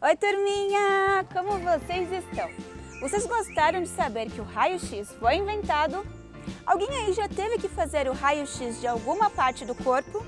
Oi, turminha! Como vocês estão? Vocês gostaram de saber que o raio-x foi inventado? Alguém aí já teve que fazer o raio-x de alguma parte do corpo?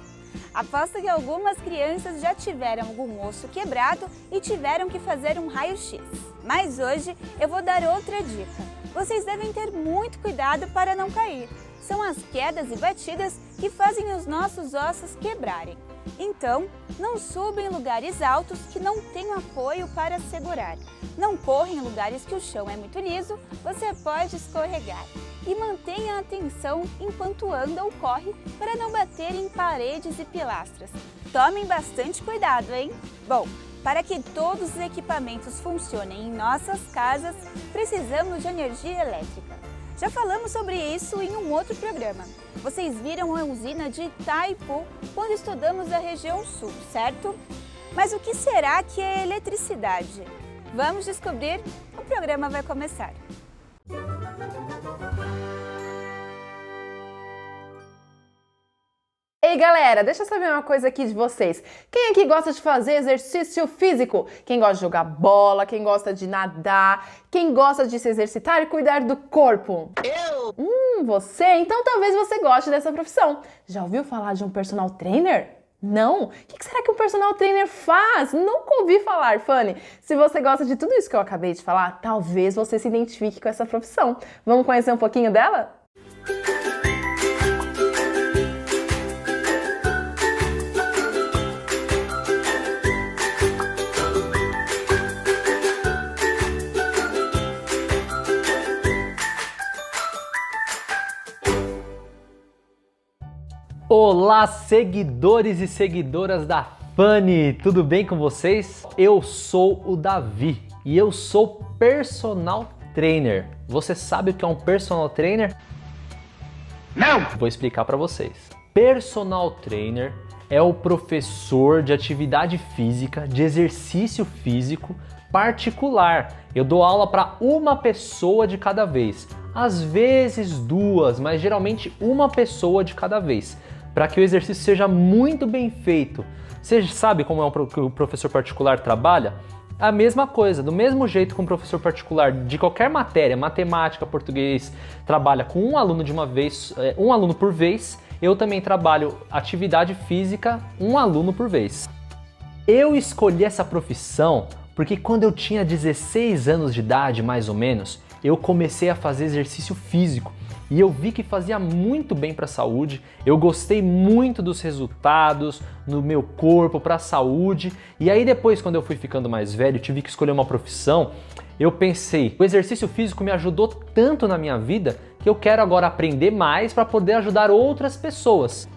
Aposto que algumas crianças já tiveram algum osso quebrado e tiveram que fazer um raio-x. Mas hoje eu vou dar outra dica. Vocês devem ter muito cuidado para não cair. São as quedas e batidas que fazem os nossos ossos quebrarem. Então, não suba em lugares altos que não tenham apoio para segurar. Não corra em lugares que o chão é muito liso, você pode escorregar. E mantenha a atenção enquanto anda ou corre para não bater em paredes e pilastras. Tomem bastante cuidado, hein? Bom, para que todos os equipamentos funcionem em nossas casas, precisamos de energia elétrica. Já falamos sobre isso em um outro programa. Vocês viram a usina de Itaipu quando estudamos a região sul, certo? Mas o que será que é eletricidade? Vamos descobrir? O programa vai começar. Ei galera, deixa eu saber uma coisa aqui de vocês. Quem aqui gosta de fazer exercício físico? Quem gosta de jogar bola, quem gosta de nadar, quem gosta de se exercitar e cuidar do corpo? Eu! Você? Então talvez você goste dessa profissão. Já ouviu falar de um personal trainer? Não? O que será que um personal trainer faz? Nunca ouvi falar, Fanny. Se você gosta de tudo isso que eu acabei de falar, talvez você se identifique com essa profissão. Vamos conhecer um pouquinho dela? Olá, seguidores e seguidoras da Fanny, tudo bem com vocês? Eu sou o Davi e eu sou personal trainer. Você sabe o que é um personal trainer? Não! Vou explicar para vocês. Personal trainer é o professor de atividade física, de exercício físico particular. Eu dou aula para uma pessoa de cada vez, às vezes duas, mas geralmente uma pessoa de cada vez, para que o exercício seja muito bem feito. Você sabe como é que o professor particular trabalha? A mesma coisa, do mesmo jeito que um professor particular de qualquer matéria, matemática, português, trabalha com um aluno de uma vez, um aluno por vez, eu também trabalho atividade física, um aluno por vez. Eu escolhi essa profissão porque quando eu tinha 16 anos de idade, mais ou menos, eu comecei a fazer exercício físico e eu vi que fazia muito bem para a saúde. Eu gostei muito dos resultados no meu corpo, para a saúde. E aí depois, quando eu fui ficando mais velho, tive que escolher uma profissão. Eu pensei, o exercício físico me ajudou tanto na minha vida que eu quero agora aprender mais para poder ajudar outras pessoas.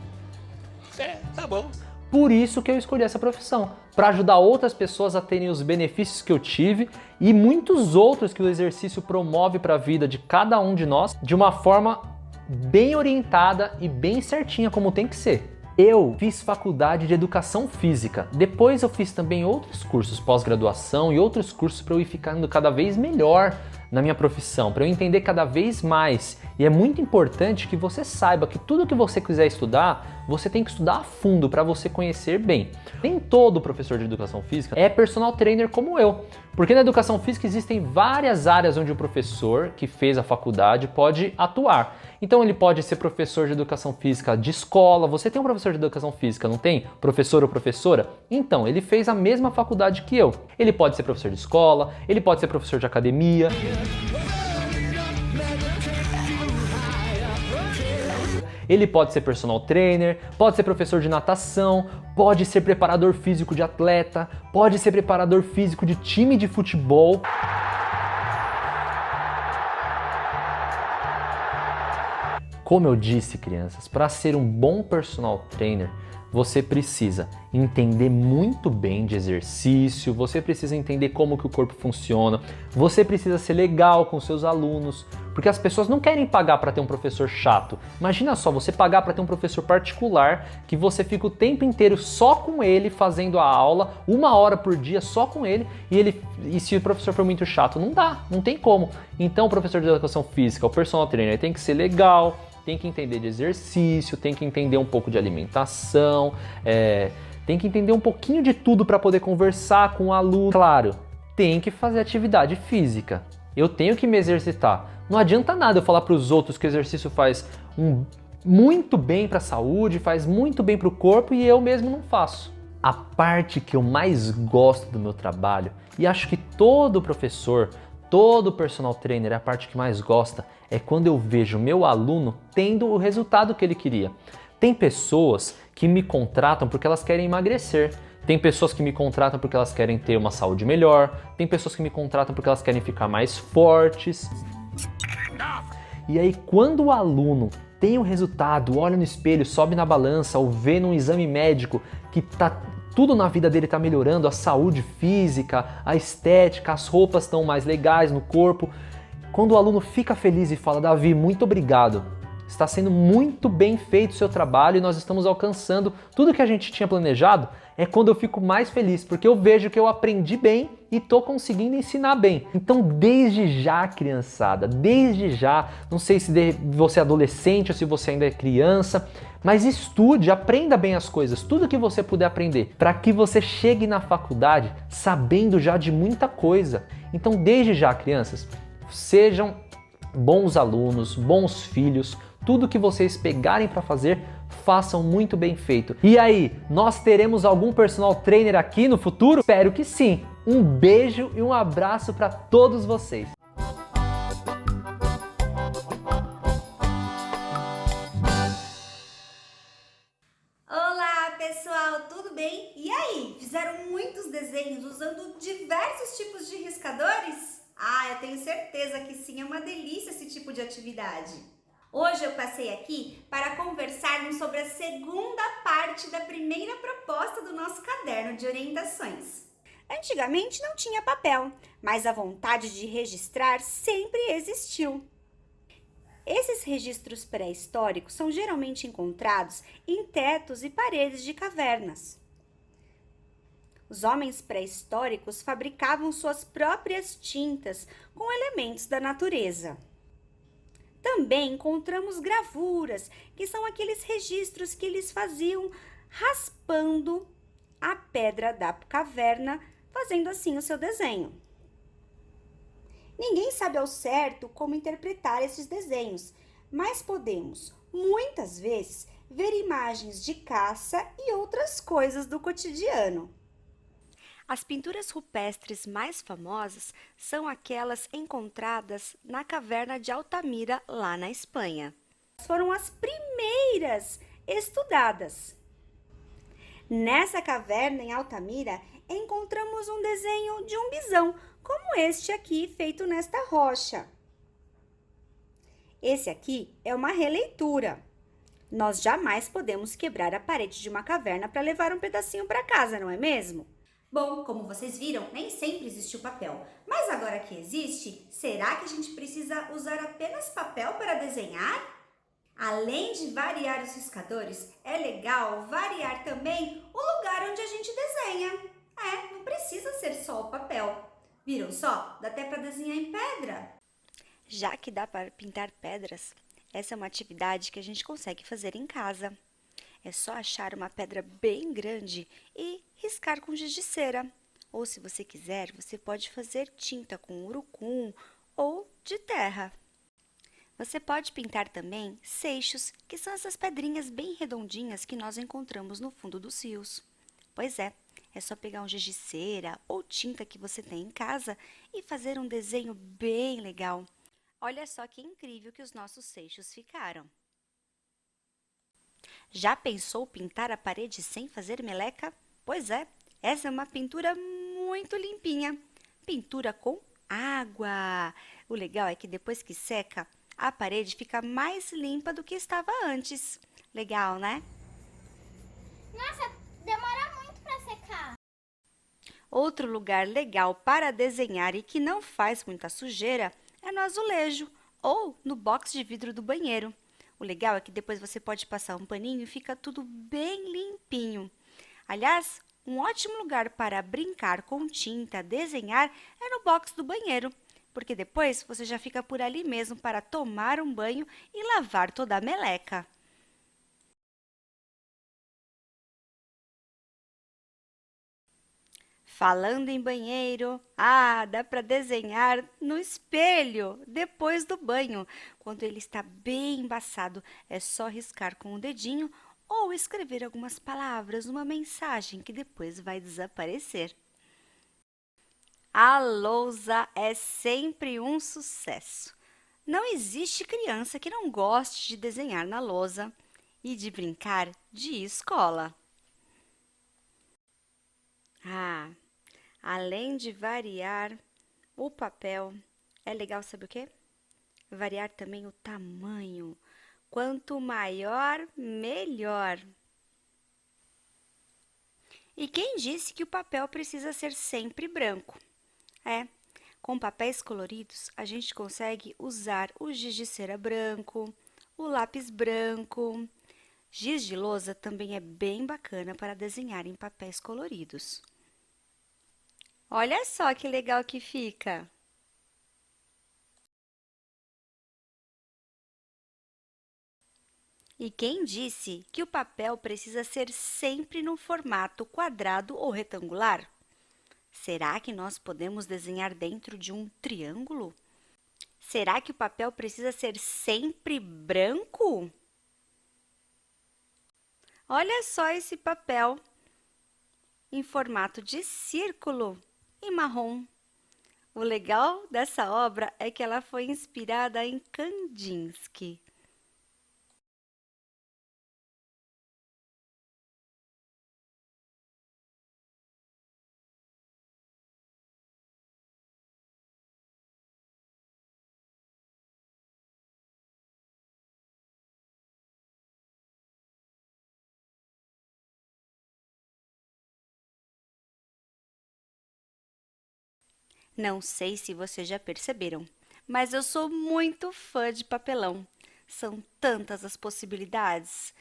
Tá bom. Por isso que eu escolhi essa profissão, para ajudar outras pessoas a terem os benefícios que eu tive e muitos outros que o exercício promove para a vida de cada um de nós de uma forma bem orientada e bem certinha, como tem que ser. Eu fiz faculdade de educação física, depois eu fiz também outros cursos pós-graduação e outros cursos para eu ir ficando cada vez melhor na minha profissão, para eu entender cada vez mais. E é muito importante que você saiba que tudo que você quiser estudar, você tem que estudar a fundo para você conhecer bem. Nem todo professor de educação física é personal trainer como eu, porque na educação física existem várias áreas onde o professor que fez a faculdade pode atuar. Então ele pode ser professor de educação física de escola. Você tem um professor de educação física, não tem? Professor ou professora? Então, ele fez a mesma faculdade que eu. Ele pode ser professor de escola, ele pode ser professor de academia. Ele pode ser personal trainer, pode ser professor de natação, pode ser preparador físico de atleta, pode ser preparador físico de time de futebol. Como eu disse, crianças, para ser um bom personal trainer, você precisa entender muito bem de exercício, você precisa entender como que o corpo funciona, você precisa ser legal com seus alunos, porque as pessoas não querem pagar para ter um professor chato. Imagina só, você pagar para ter um professor particular que você fica o tempo inteiro só com ele fazendo a aula, 1 hora por dia só com ele, e se o professor for muito chato, não dá, não tem como. Então o professor de educação física, o personal trainer, tem que ser legal, tem que entender de exercício, tem que entender um pouco de alimentação, tem que entender um pouquinho de tudo para poder conversar com o aluno. Claro, tem que fazer atividade física. Eu tenho que me exercitar. Não adianta nada eu falar para os outros que o exercício faz muito bem para a saúde, faz muito bem para o corpo e eu mesmo não faço. A parte que eu mais gosto do meu trabalho, e acho que todo professor, todo personal trainer, a parte que mais gosta, é quando eu vejo meu aluno tendo o resultado que ele queria. Tem pessoas que me contratam porque elas querem emagrecer. Tem pessoas que me contratam porque elas querem ter uma saúde melhor. Tem pessoas que me contratam porque elas querem ficar mais fortes. E aí, quando o aluno tem o resultado, olha no espelho, sobe na balança ou vê num exame médico que tudo na vida dele está melhorando, a saúde física, a estética, as roupas estão mais legais no corpo. Quando o aluno fica feliz e fala, Davi, muito obrigado, está sendo muito bem feito o seu trabalho e nós estamos alcançando tudo que a gente tinha planejado, é quando eu fico mais feliz, porque eu vejo que eu aprendi bem e estou conseguindo ensinar bem. Então, desde já, criançada, desde já, não sei se você é adolescente ou se você ainda é criança, mas estude, aprenda bem as coisas, tudo que você puder aprender, para que você chegue na faculdade sabendo já de muita coisa. Então, desde já, crianças, sejam bons alunos, bons filhos, tudo que vocês pegarem para fazer, façam muito bem feito. E aí, nós teremos algum personal trainer aqui no futuro? Espero que sim. Um beijo e um abraço para todos vocês. Olá pessoal, tudo bem? E aí, fizeram muitos desenhos usando diversos tipos de riscadores? Eu tenho certeza que sim, é uma delícia esse tipo de atividade. Hoje eu passei aqui para conversarmos sobre a segunda parte da primeira proposta do nosso caderno de orientações. Antigamente não tinha papel, mas a vontade de registrar sempre existiu. Esses registros pré-históricos são geralmente encontrados em tetos e paredes de cavernas. Os homens pré-históricos fabricavam suas próprias tintas com elementos da natureza. Também encontramos gravuras, que são aqueles registros que eles faziam raspando a pedra da caverna, fazendo assim o seu desenho. Ninguém sabe ao certo como interpretar esses desenhos, mas podemos, muitas vezes, ver imagens de caça e outras coisas do cotidiano. As pinturas rupestres mais famosas são aquelas encontradas na caverna de Altamira, lá na Espanha. Foram as primeiras estudadas. Nessa caverna em Altamira, encontramos um desenho de um bisão, como este aqui, feito nesta rocha. Esse aqui é uma releitura. Nós jamais podemos quebrar a parede de uma caverna para levar um pedacinho para casa, não é mesmo? Bom, como vocês viram, nem sempre existiu papel. Mas agora que existe, será que a gente precisa usar apenas papel para desenhar? Além de variar os riscadores, é legal variar também o lugar onde a gente desenha. Não precisa ser só o papel. Viram só? Dá até para desenhar em pedra. Já que dá para pintar pedras, essa é uma atividade que a gente consegue fazer em casa. É só achar uma pedra bem grande e riscar com giz de cera. Ou, se você quiser, você pode fazer tinta com urucum ou de terra. Você pode pintar também seixos, que são essas pedrinhas bem redondinhas que nós encontramos no fundo dos rios. Pois é só pegar um giz de cera ou tinta que você tem em casa e fazer um desenho bem legal. Olha só que incrível que os nossos seixos ficaram. Já pensou pintar a parede sem fazer meleca? Pois é, essa é uma pintura muito limpinha. Pintura com água. O legal é que depois que seca, a parede fica mais limpa do que estava antes. Legal, né? Nossa, demora muito para secar. Outro lugar legal para desenhar e que não faz muita sujeira é no azulejo ou no box de vidro do banheiro. O legal é que depois você pode passar um paninho e fica tudo bem limpinho. Aliás, um ótimo lugar para brincar com tinta, desenhar, é no box do banheiro, porque depois você já fica por ali mesmo para tomar um banho e lavar toda a meleca. Falando em banheiro, dá para desenhar no espelho depois do banho. Quando ele está bem embaçado, é só riscar com o dedinho ou escrever algumas palavras, uma mensagem que depois vai desaparecer. A lousa é sempre um sucesso. Não existe criança que não goste de desenhar na lousa e de brincar de escola. Além de variar o papel, é legal, sabe o quê? Variar também o tamanho. Quanto maior, melhor. E quem disse que o papel precisa ser sempre branco? Com papéis coloridos, a gente consegue usar o giz de cera branco, o lápis branco. Giz de lousa também é bem bacana para desenhar em papéis coloridos. Olha só que legal que fica! E quem disse que o papel precisa ser sempre no formato quadrado ou retangular? Será que nós podemos desenhar dentro de um triângulo? Será que o papel precisa ser sempre branco? Olha só esse papel em formato de círculo e marrom. O legal dessa obra é que ela foi inspirada em Kandinsky. Não sei se vocês já perceberam, mas eu sou muito fã de papelão. São tantas as possibilidades.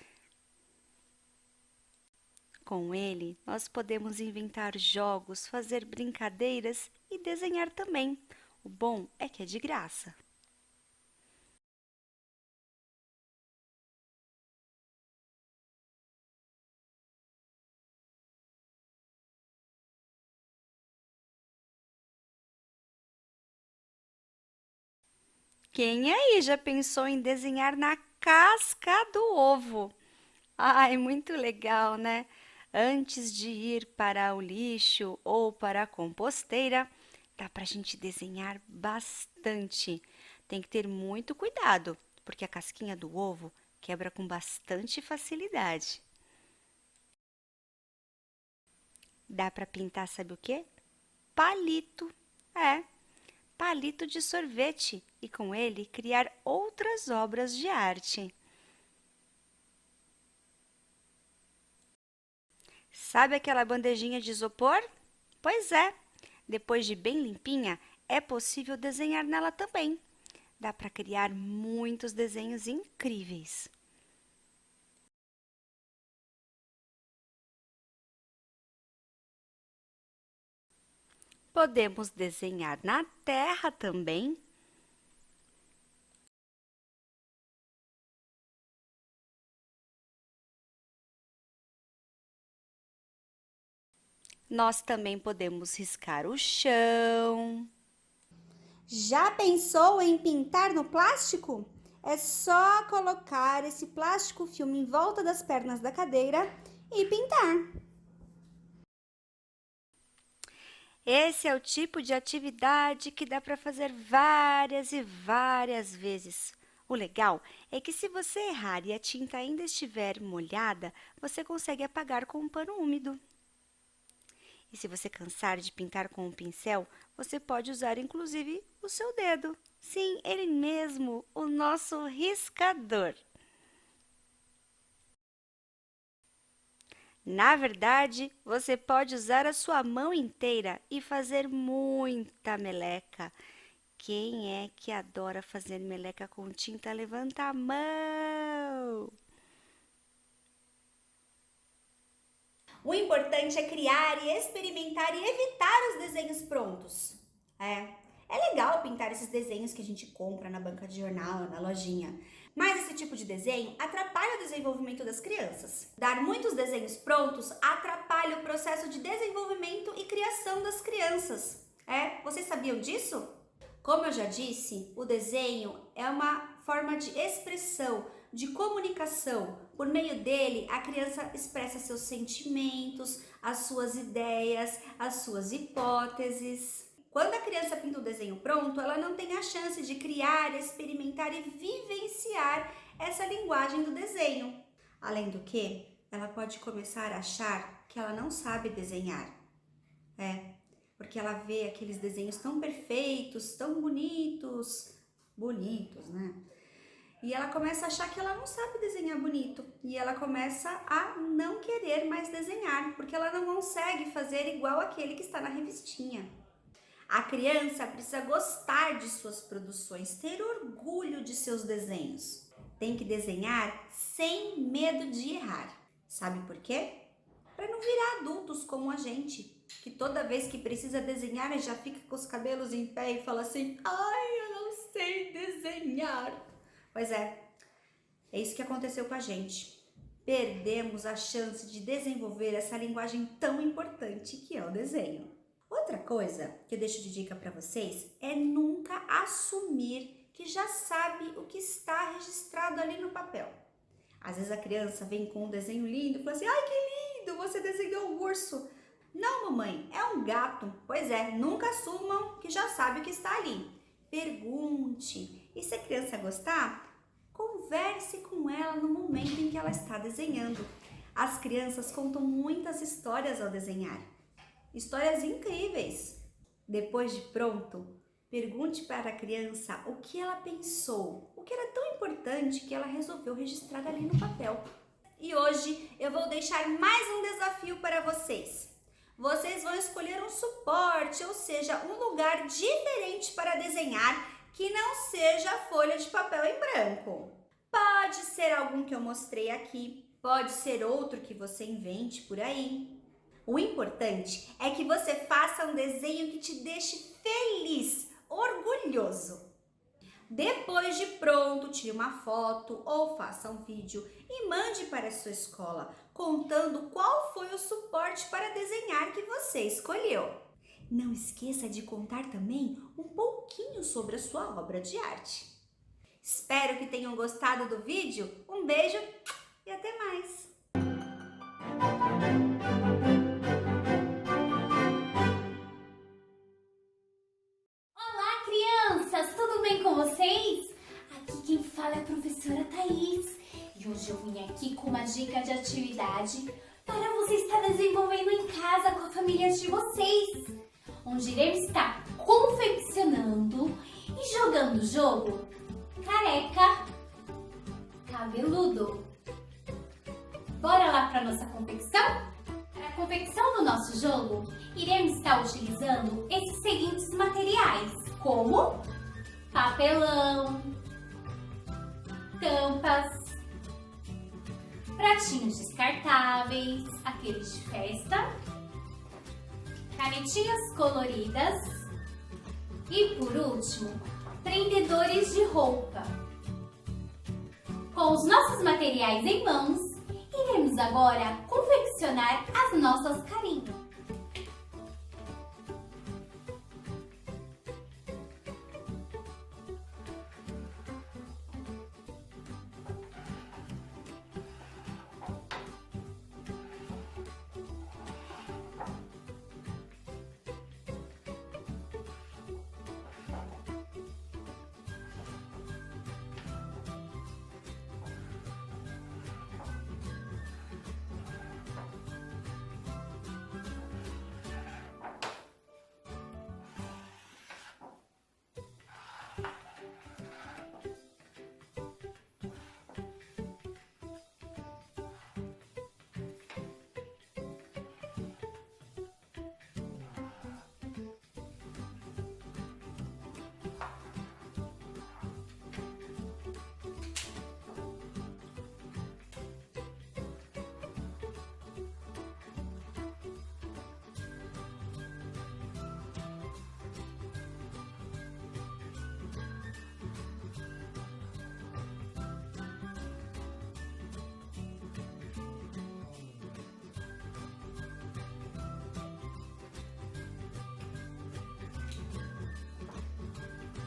Com ele, nós podemos inventar jogos, fazer brincadeiras e desenhar também. O bom é que é de graça. Quem aí já pensou em desenhar na casca do ovo? Ai, muito legal, né? Antes de ir para o lixo ou para a composteira, dá para a gente desenhar bastante. Tem que ter muito cuidado, porque a casquinha do ovo quebra com bastante facilidade. Dá para pintar, sabe o quê? Palito. Palito de sorvete e com ele criar outras obras de arte. Sabe aquela bandejinha de isopor? Pois é, depois de bem limpinha, é possível desenhar nela também. Dá para criar muitos desenhos incríveis. Podemos desenhar na terra também. Nós também podemos riscar o chão. Já pensou em pintar no plástico? É só colocar esse plástico filme em volta das pernas da cadeira e pintar. Esse é o tipo de atividade que dá para fazer várias e várias vezes. O legal é que se você errar e a tinta ainda estiver molhada, você consegue apagar com um pano úmido. E se você cansar de pintar com um pincel, você pode usar inclusive o seu dedo. Sim, ele mesmo, o nosso riscador. Na verdade, você pode usar a sua mão inteira e fazer muita meleca. Quem é que adora fazer meleca com tinta? Levanta a mão! O importante é criar e experimentar e evitar os desenhos prontos. É legal pintar esses desenhos que a gente compra na banca de jornal, na lojinha. Mas esse tipo de desenho atrapalha o desenvolvimento das crianças. Dar muitos desenhos prontos atrapalha o processo de desenvolvimento e criação das crianças. Vocês sabiam disso? Como eu já disse, o desenho é uma forma de expressão, de comunicação. Por meio dele, a criança expressa seus sentimentos, as suas ideias, as suas hipóteses. Quando a criança pinta o desenho pronto, ela não tem a chance de criar, experimentar e vivenciar essa linguagem do desenho. Além do que, ela pode começar a achar que ela não sabe desenhar. Porque ela vê aqueles desenhos tão perfeitos, tão bonitos, né? E ela começa a achar que ela não sabe desenhar bonito. E ela começa a não querer mais desenhar, porque ela não consegue fazer igual aquele que está na revistinha. A criança precisa gostar de suas produções, ter orgulho de seus desenhos. Tem que desenhar sem medo de errar. Sabe por quê? Para não virar adultos como a gente, que toda vez que precisa desenhar já fica com os cabelos em pé e fala assim: ai, eu não sei desenhar. Pois é isso que aconteceu com a gente. Perdemos a chance de desenvolver essa linguagem tão importante que é o desenho. Outra coisa que eu deixo de dica para vocês é nunca assumir que já sabe o que está registrado ali no papel. Às vezes a criança vem com um desenho lindo e fala assim: ai, que lindo, você desenhou um urso. Não, mamãe, é um gato. Pois é, nunca assumam que já sabe o que está ali. Pergunte. E se a criança gostar, converse com ela no momento em que ela está desenhando. As crianças contam muitas histórias ao desenhar. Histórias incríveis. Depois de pronto, pergunte para a criança o que ela pensou, o que era tão importante que ela resolveu registrar ali no papel. E hoje eu vou deixar mais um desafio para vocês. Vocês vão escolher um suporte, ou seja, um lugar diferente para desenhar que não seja folha de papel em branco. Pode ser algum que eu mostrei aqui, pode ser outro que você invente por aí. O importante é que você faça um desenho que te deixe feliz, orgulhoso. Depois de pronto, tire uma foto ou faça um vídeo e mande para a sua escola, contando qual foi o suporte para desenhar que você escolheu. Não esqueça de contar também um pouquinho sobre a sua obra de arte. Espero que tenham gostado do vídeo. Um beijo e até mais! Tudo bem com vocês? Aqui quem fala é a professora Thaís e hoje eu vim aqui com uma dica de atividade para você estar desenvolvendo em casa com a família de vocês, onde iremos estar confeccionando e jogando o jogo Careca Cabeludo. Bora lá para nossa confecção? Para a confecção do nosso jogo, iremos estar utilizando esses seguintes materiais, como papelão, tampas, pratinhos descartáveis, aqueles de festa, canetinhas coloridas e, por último, prendedores de roupa. Com os nossos materiais em mãos, iremos agora confeccionar as nossas carinhas.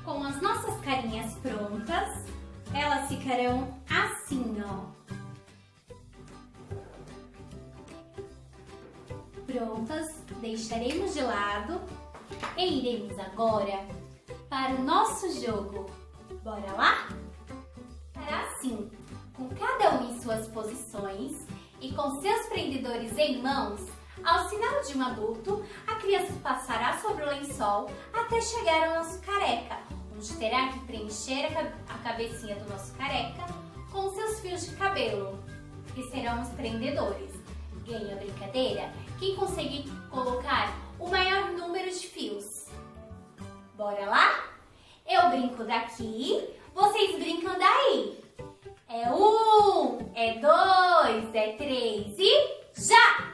Com as nossas carinhas prontas, elas ficarão assim, ó. Prontas, deixaremos de lado e iremos agora para o nosso jogo. Bora lá? Será assim, com cada um em suas posições e com seus prendedores em mãos. Ao sinal de um adulto, a criança passará sobre o lençol até chegar ao nosso careca, onde terá que preencher a cabecinha do nosso careca com seus fios de cabelo, que serão os prendedores. Ganha a brincadeira quem conseguir colocar o maior número de fios. Bora lá? Eu brinco daqui, vocês brincam daí. É 1, é 2, é 3 e já!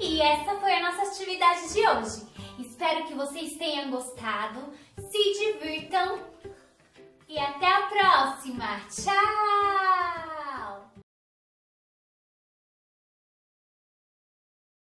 E essa foi a nossa atividade de hoje. Espero que vocês tenham gostado, se divirtam e até a próxima. Tchau!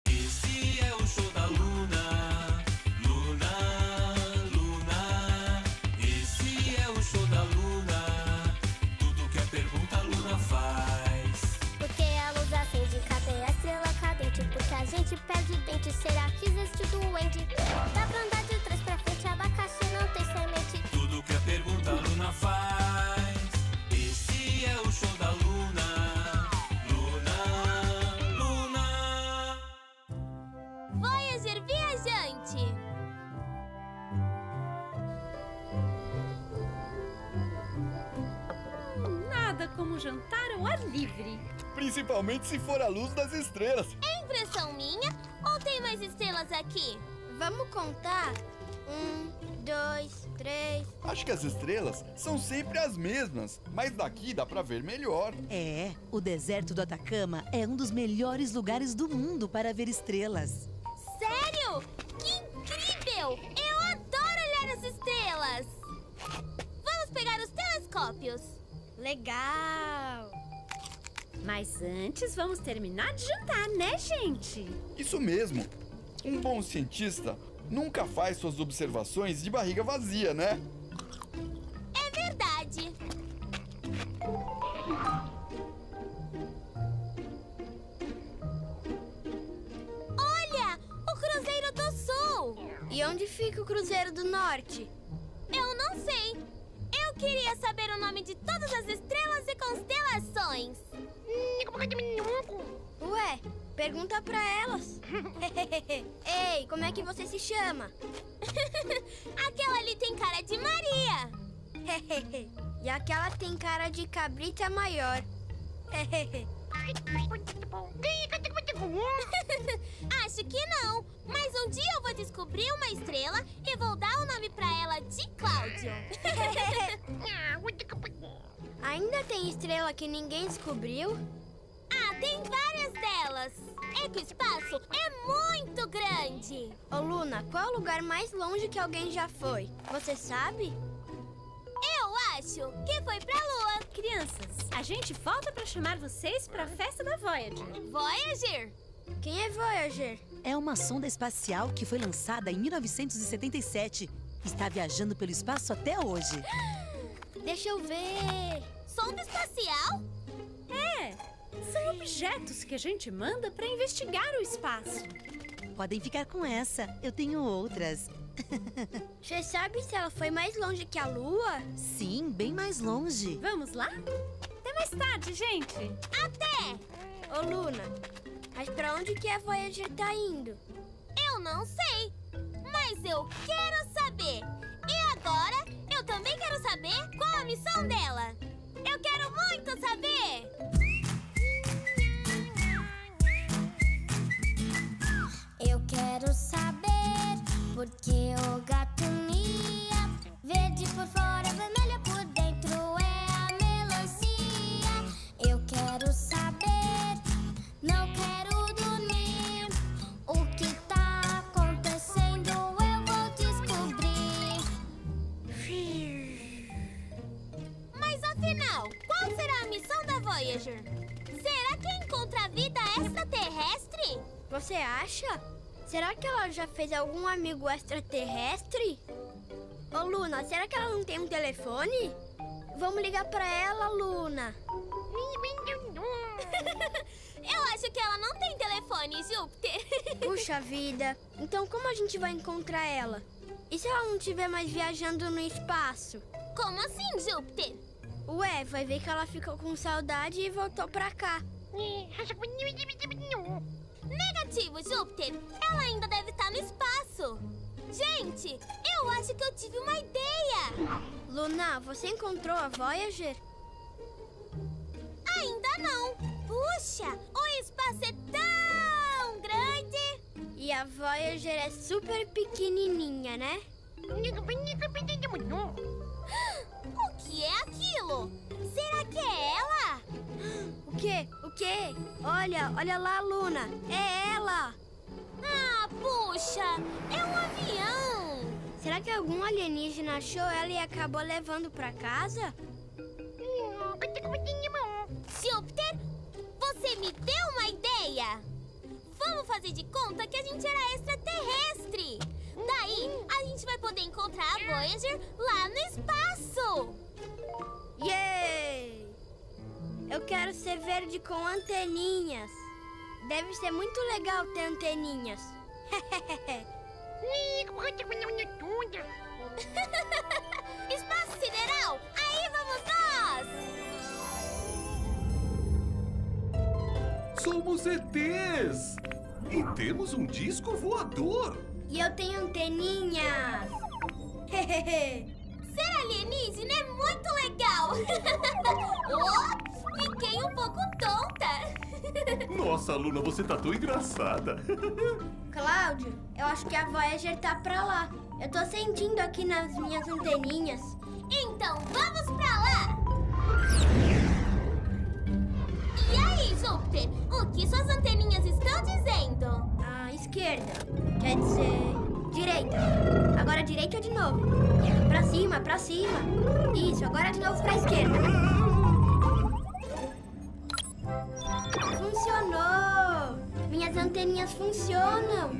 Esse é o show da Luna, Luna, Luna. Esse é o show da Luna, tudo que a pergunta a Luna faz. Porque a luz acende, cadê a estrela cadente? Porque a gente perde dente, será que existe o duende? Dá pra andar de trás pra frente, abacaxi não tem semente. Tudo que a pergunta a Luna faz. Esse é o show da Luna, Luna, Luna. Voyager viajante! Nada como jantar ao ar livre. Principalmente se for a luz das estrelas. É impressão minha ou tem mais estrelas aqui? Vamos contar? 1, 2, 3. Acho que as estrelas são sempre as mesmas, mas daqui dá pra ver melhor. É, o deserto do Atacama é um dos melhores lugares do mundo para ver estrelas. Sério? Que incrível! Eu adoro olhar as estrelas! Vamos pegar os telescópios. Legal! Mas antes vamos terminar de jantar, né, gente? Isso mesmo. Um bom cientista nunca faz suas observações de barriga vazia, né? É verdade! Olha! O Cruzeiro do Sul! E onde fica o Cruzeiro do Norte? Eu não sei! Eu queria saber o nome de todas as estrelas e constelações! Ué, pergunta pra elas! Ei, como é que você se chama? Aquela ali tem cara de Maria! E aquela tem cara de cabrita maior. Acho que não, mas um dia eu vou descobrir uma estrela e vou dar o nome pra ela de Cláudio. Ainda tem estrela que ninguém descobriu? Ah, tem várias delas. É que o espaço é muito grande. Ô Luna, qual é o lugar mais longe que alguém já foi? Você sabe? Eu acho que foi pra Lua. Crianças, a gente volta pra chamar vocês pra festa da Voyager. Voyager? Quem é Voyager? É uma sonda espacial que foi lançada em 1977. Está viajando pelo espaço até hoje. Deixa eu ver. Sonda espacial? São objetos que a gente manda para investigar o espaço. Podem ficar com essa, eu tenho outras. Você sabe se ela foi mais longe que a Lua? Sim, bem mais longe. Vamos lá? Até mais tarde, gente. Ô, Luna, mas pra onde que a Voyager tá indo? Eu não sei, mas eu quero saber. E agora, eu também quero saber qual a missão dela. Eu quero muito saber. Eu quero saber por que o gato mia. Verde por fora, vermelha por dentro é a melancia. Eu quero saber, não quero dormir. O que tá acontecendo eu vou descobrir. Mas afinal, qual será a missão da Voyager? Será que encontra vida extraterrestre? Você acha? Será que ela já fez algum amigo extraterrestre? Ô, Luna, será que ela não tem um telefone? Vamos ligar pra ela, Luna. Eu acho que ela não tem telefone, Júpiter. Puxa vida. Então como a gente vai encontrar ela? E se ela não estiver mais viajando no espaço? Como assim, Júpiter? Ué, vai ver que ela ficou com saudade e voltou pra cá. Negativo, Júpiter. Ela ainda deve estar no espaço. Gente, eu acho que eu tive uma ideia. Luna, você encontrou a Voyager? Ainda não. Puxa, o espaço é tão grande. E a Voyager é super pequenininha, né? O que é aquilo? Será que é ela? O quê? O quê? Olha lá, Luna. É ela. Ah, puxa, é um avião. Será que algum alienígena achou ela e acabou levando pra casa? Júpiter, você me deu uma ideia. Vamos fazer de conta que a gente era extraterrestre. Daí, a gente vai poder encontrar a Voyager lá no espaço. Yay! Eu quero ser verde com anteninhas. Deve ser muito legal ter anteninhas. Espaço sideral, aí vamos nós! Somos ETs! E temos um disco voador! E eu tenho anteninhas! Ser alienígena é muito legal! Ops, fiquei um pouco tonta! Nossa, Luna, você tá tão engraçada! Cláudio, eu acho que a Voyager tá pra lá. Eu tô sentindo aqui nas minhas anteninhas. Então vamos pra lá! E aí, Júpiter? O que suas anteninhas estão dizendo? À esquerda. Quer dizer, direita. Agora direita de novo. Pra cima, pra cima. Isso, agora de novo pra esquerda. Funcionou! Minhas anteninhas funcionam.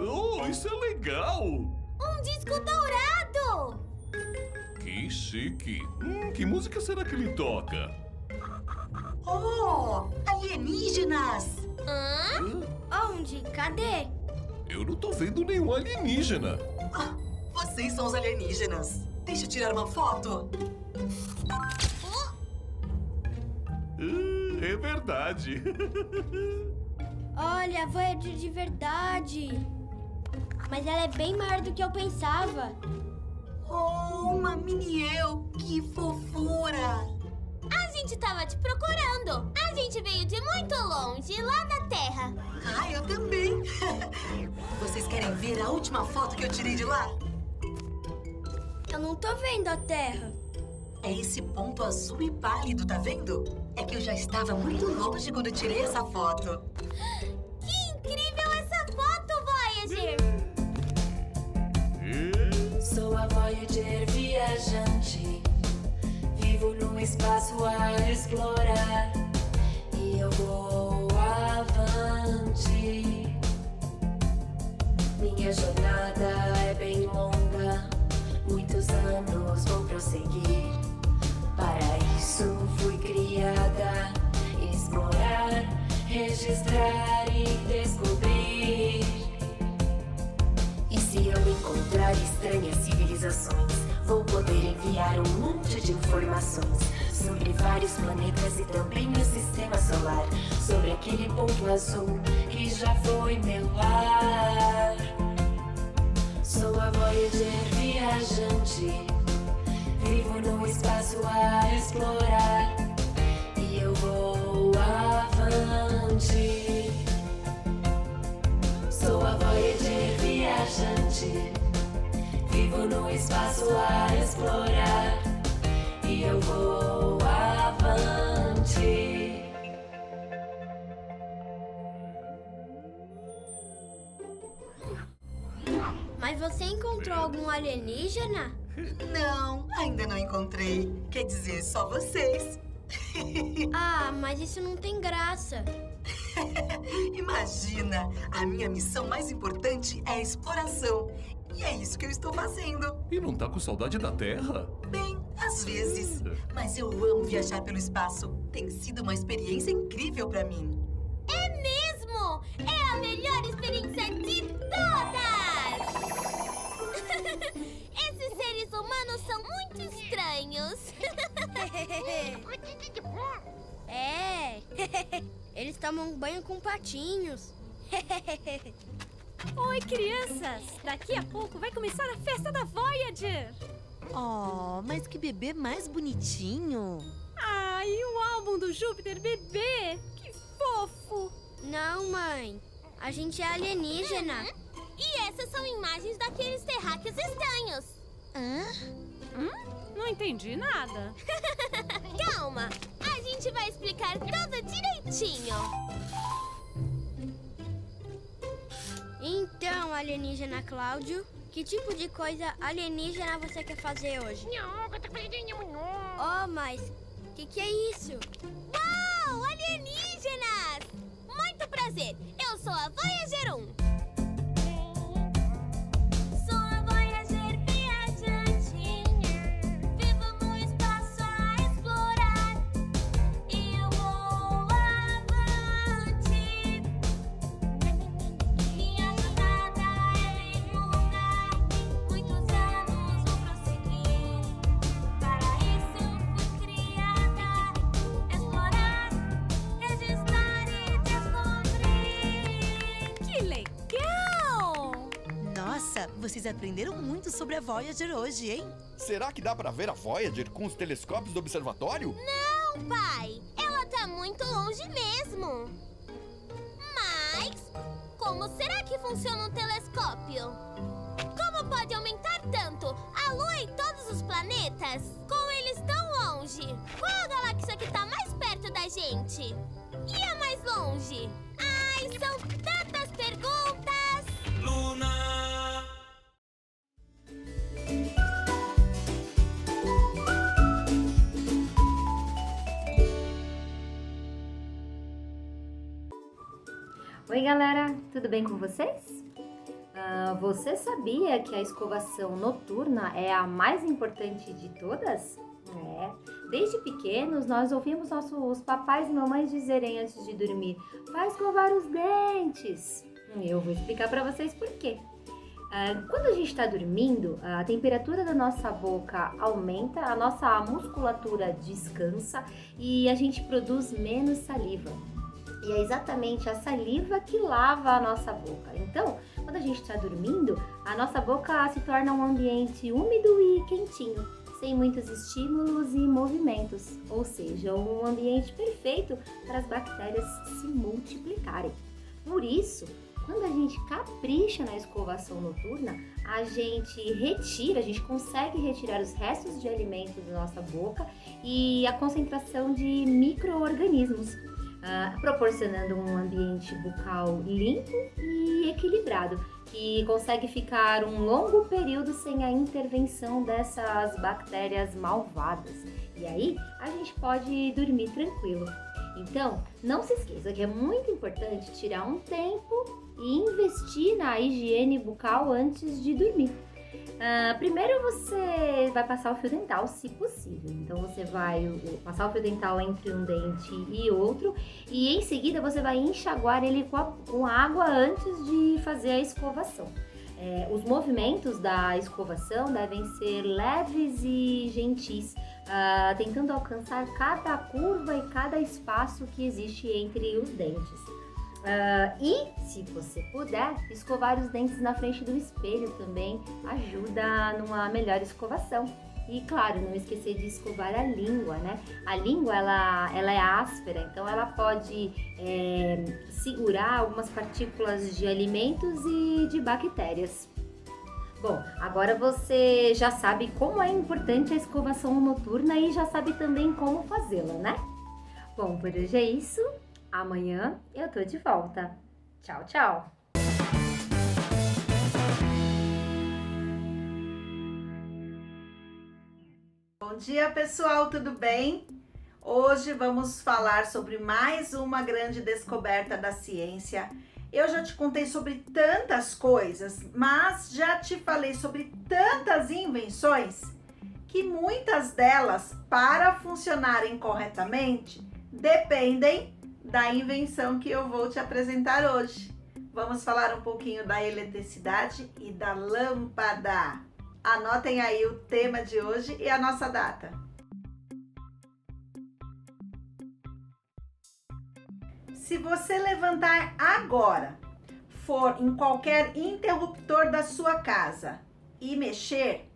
Oh, isso é legal! Um disco dourado! Que chique! Que música será que ele toca? Oh, alienígenas! Hã? Onde? Cadê? Eu não tô vendo nenhum alienígena. Vocês são os alienígenas. Deixa eu tirar uma foto. É verdade. Olha, a Voyager de verdade. Mas ela é bem maior do que eu pensava. Oh, uma mini eu! Que fofura! A gente tava te procurando. A gente veio de muito longe, lá da Terra. Ah, eu também. Vocês querem ver a última foto que eu tirei de lá? Eu não tô vendo a Terra. É esse ponto azul e pálido, tá vendo? É que eu já estava muito longe quando eu tirei essa foto. Que incrível essa foto, Voyager! Sou a Voyager viajante. Vivo no espaço a explorar. E eu prosseguir. Para isso fui criada, explorar, registrar e descobrir. E se eu encontrar estranhas civilizações, vou poder enviar um monte de informações sobre vários planetas e também o sistema solar, sobre aquele ponto azul que já foi meu lar. Sou a Voyager viajante, vivo no espaço a explorar, e eu vou avante. Sou a Voyager viajante, vivo no espaço a explorar, e eu vou avante. Mas você encontrou algum alienígena? Não, ainda não encontrei. Quer dizer, só vocês. Ah, mas isso não tem graça. Imagina, a minha missão mais importante é a exploração. E é isso que eu estou fazendo. E não tá com saudade da Terra? Bem, às vezes. Mas eu amo viajar pelo espaço. Tem sido uma experiência incrível pra mim. É mesmo? É a melhor experiência de todas! Esses seres humanos são muito estranhos. É, eles tomam banho com patinhos. Oi, crianças! Daqui a pouco vai começar a festa da Voyager! Oh, mas que bebê mais bonitinho! Ah, e o álbum do Júpiter bebê! Que fofo! Não, mãe. A gente é alienígena. E essas são imagens daqueles terráqueos estranhos. Não entendi nada. Calma, a gente vai explicar tudo direitinho. Então, alienígena Cláudio, que tipo de coisa alienígena você quer fazer hoje? Oh, mas que é isso? Uau, alienígenas! Muito prazer, eu sou a Voyager 1. Sou a Voyager viajante, vivo no espaço a explorar, e eu vou avante. Minha jornada é longa, muitos anos vou prosseguir. Para isso eu fui criada, explorar, registrar e descobrir. Que legal! Nossa, vocês aprenderam muito sobre a Voyager hoje, hein? Será que dá pra ver a Voyager com os telescópios do observatório? Não, pai! Ela tá muito longe mesmo. Mas como será que funciona um telescópio? Como pode aumentar tanto a Lua e todos os planetas com eles tão longe? Qual a galáxia que tá mais perto da gente? E a mais longe? Ai, são tantas perguntas! Luna. Oi galera, tudo bem com vocês? Você sabia que a escovação noturna é a mais importante de todas? Desde pequenos nós ouvimos nossos papais e mamães dizerem antes de dormir: vai escovar os dentes. Eu vou explicar para vocês por quê. Quando a gente está dormindo, a temperatura da nossa boca aumenta, a nossa musculatura descansa e a gente produz menos saliva. E é exatamente a saliva que lava a nossa boca. Então, quando a gente está dormindo, a nossa boca se torna um ambiente úmido e quentinho, sem muitos estímulos e movimentos, ou seja, um ambiente perfeito para as bactérias se multiplicarem. Por isso, quando a gente capricha na escovação noturna, a gente consegue retirar os restos de alimentos da nossa boca e a concentração de micro-organismos, proporcionando um ambiente bucal limpo e equilibrado, que consegue ficar um longo período sem a intervenção dessas bactérias malvadas. E aí, a gente pode dormir tranquilo. Então, não se esqueça que é muito importante tirar um tempo e investir na higiene bucal antes de dormir. Primeiro você vai passar o fio dental, se possível. Então você vai passar o fio dental entre um dente e outro e em seguida você vai enxaguar ele com água antes de fazer a escovação. Os movimentos da escovação devem ser leves e gentis, tentando alcançar cada curva e cada espaço que existe entre os dentes. E, se você puder, escovar os dentes na frente do espelho também ajuda numa melhor escovação. E, claro, não esquecer de escovar a língua, né? A língua, ela é áspera, então ela pode segurar algumas partículas de alimentos e de bactérias. Bom, agora você já sabe como é importante a escovação noturna e já sabe também como fazê-la, né? Bom, por hoje é isso. Amanhã eu tô de volta. Tchau, tchau! Bom dia, pessoal, tudo bem? Hoje vamos falar sobre mais uma grande descoberta da ciência. Eu já te contei sobre tantas coisas, mas já te falei sobre tantas invenções que muitas delas, para funcionarem corretamente, dependem da invenção que eu vou te apresentar hoje. Vamos falar um pouquinho da eletricidade e da lâmpada. Anotem aí o tema de hoje e a nossa data. Se você levantar agora, for em qualquer interruptor da sua casa e mexer,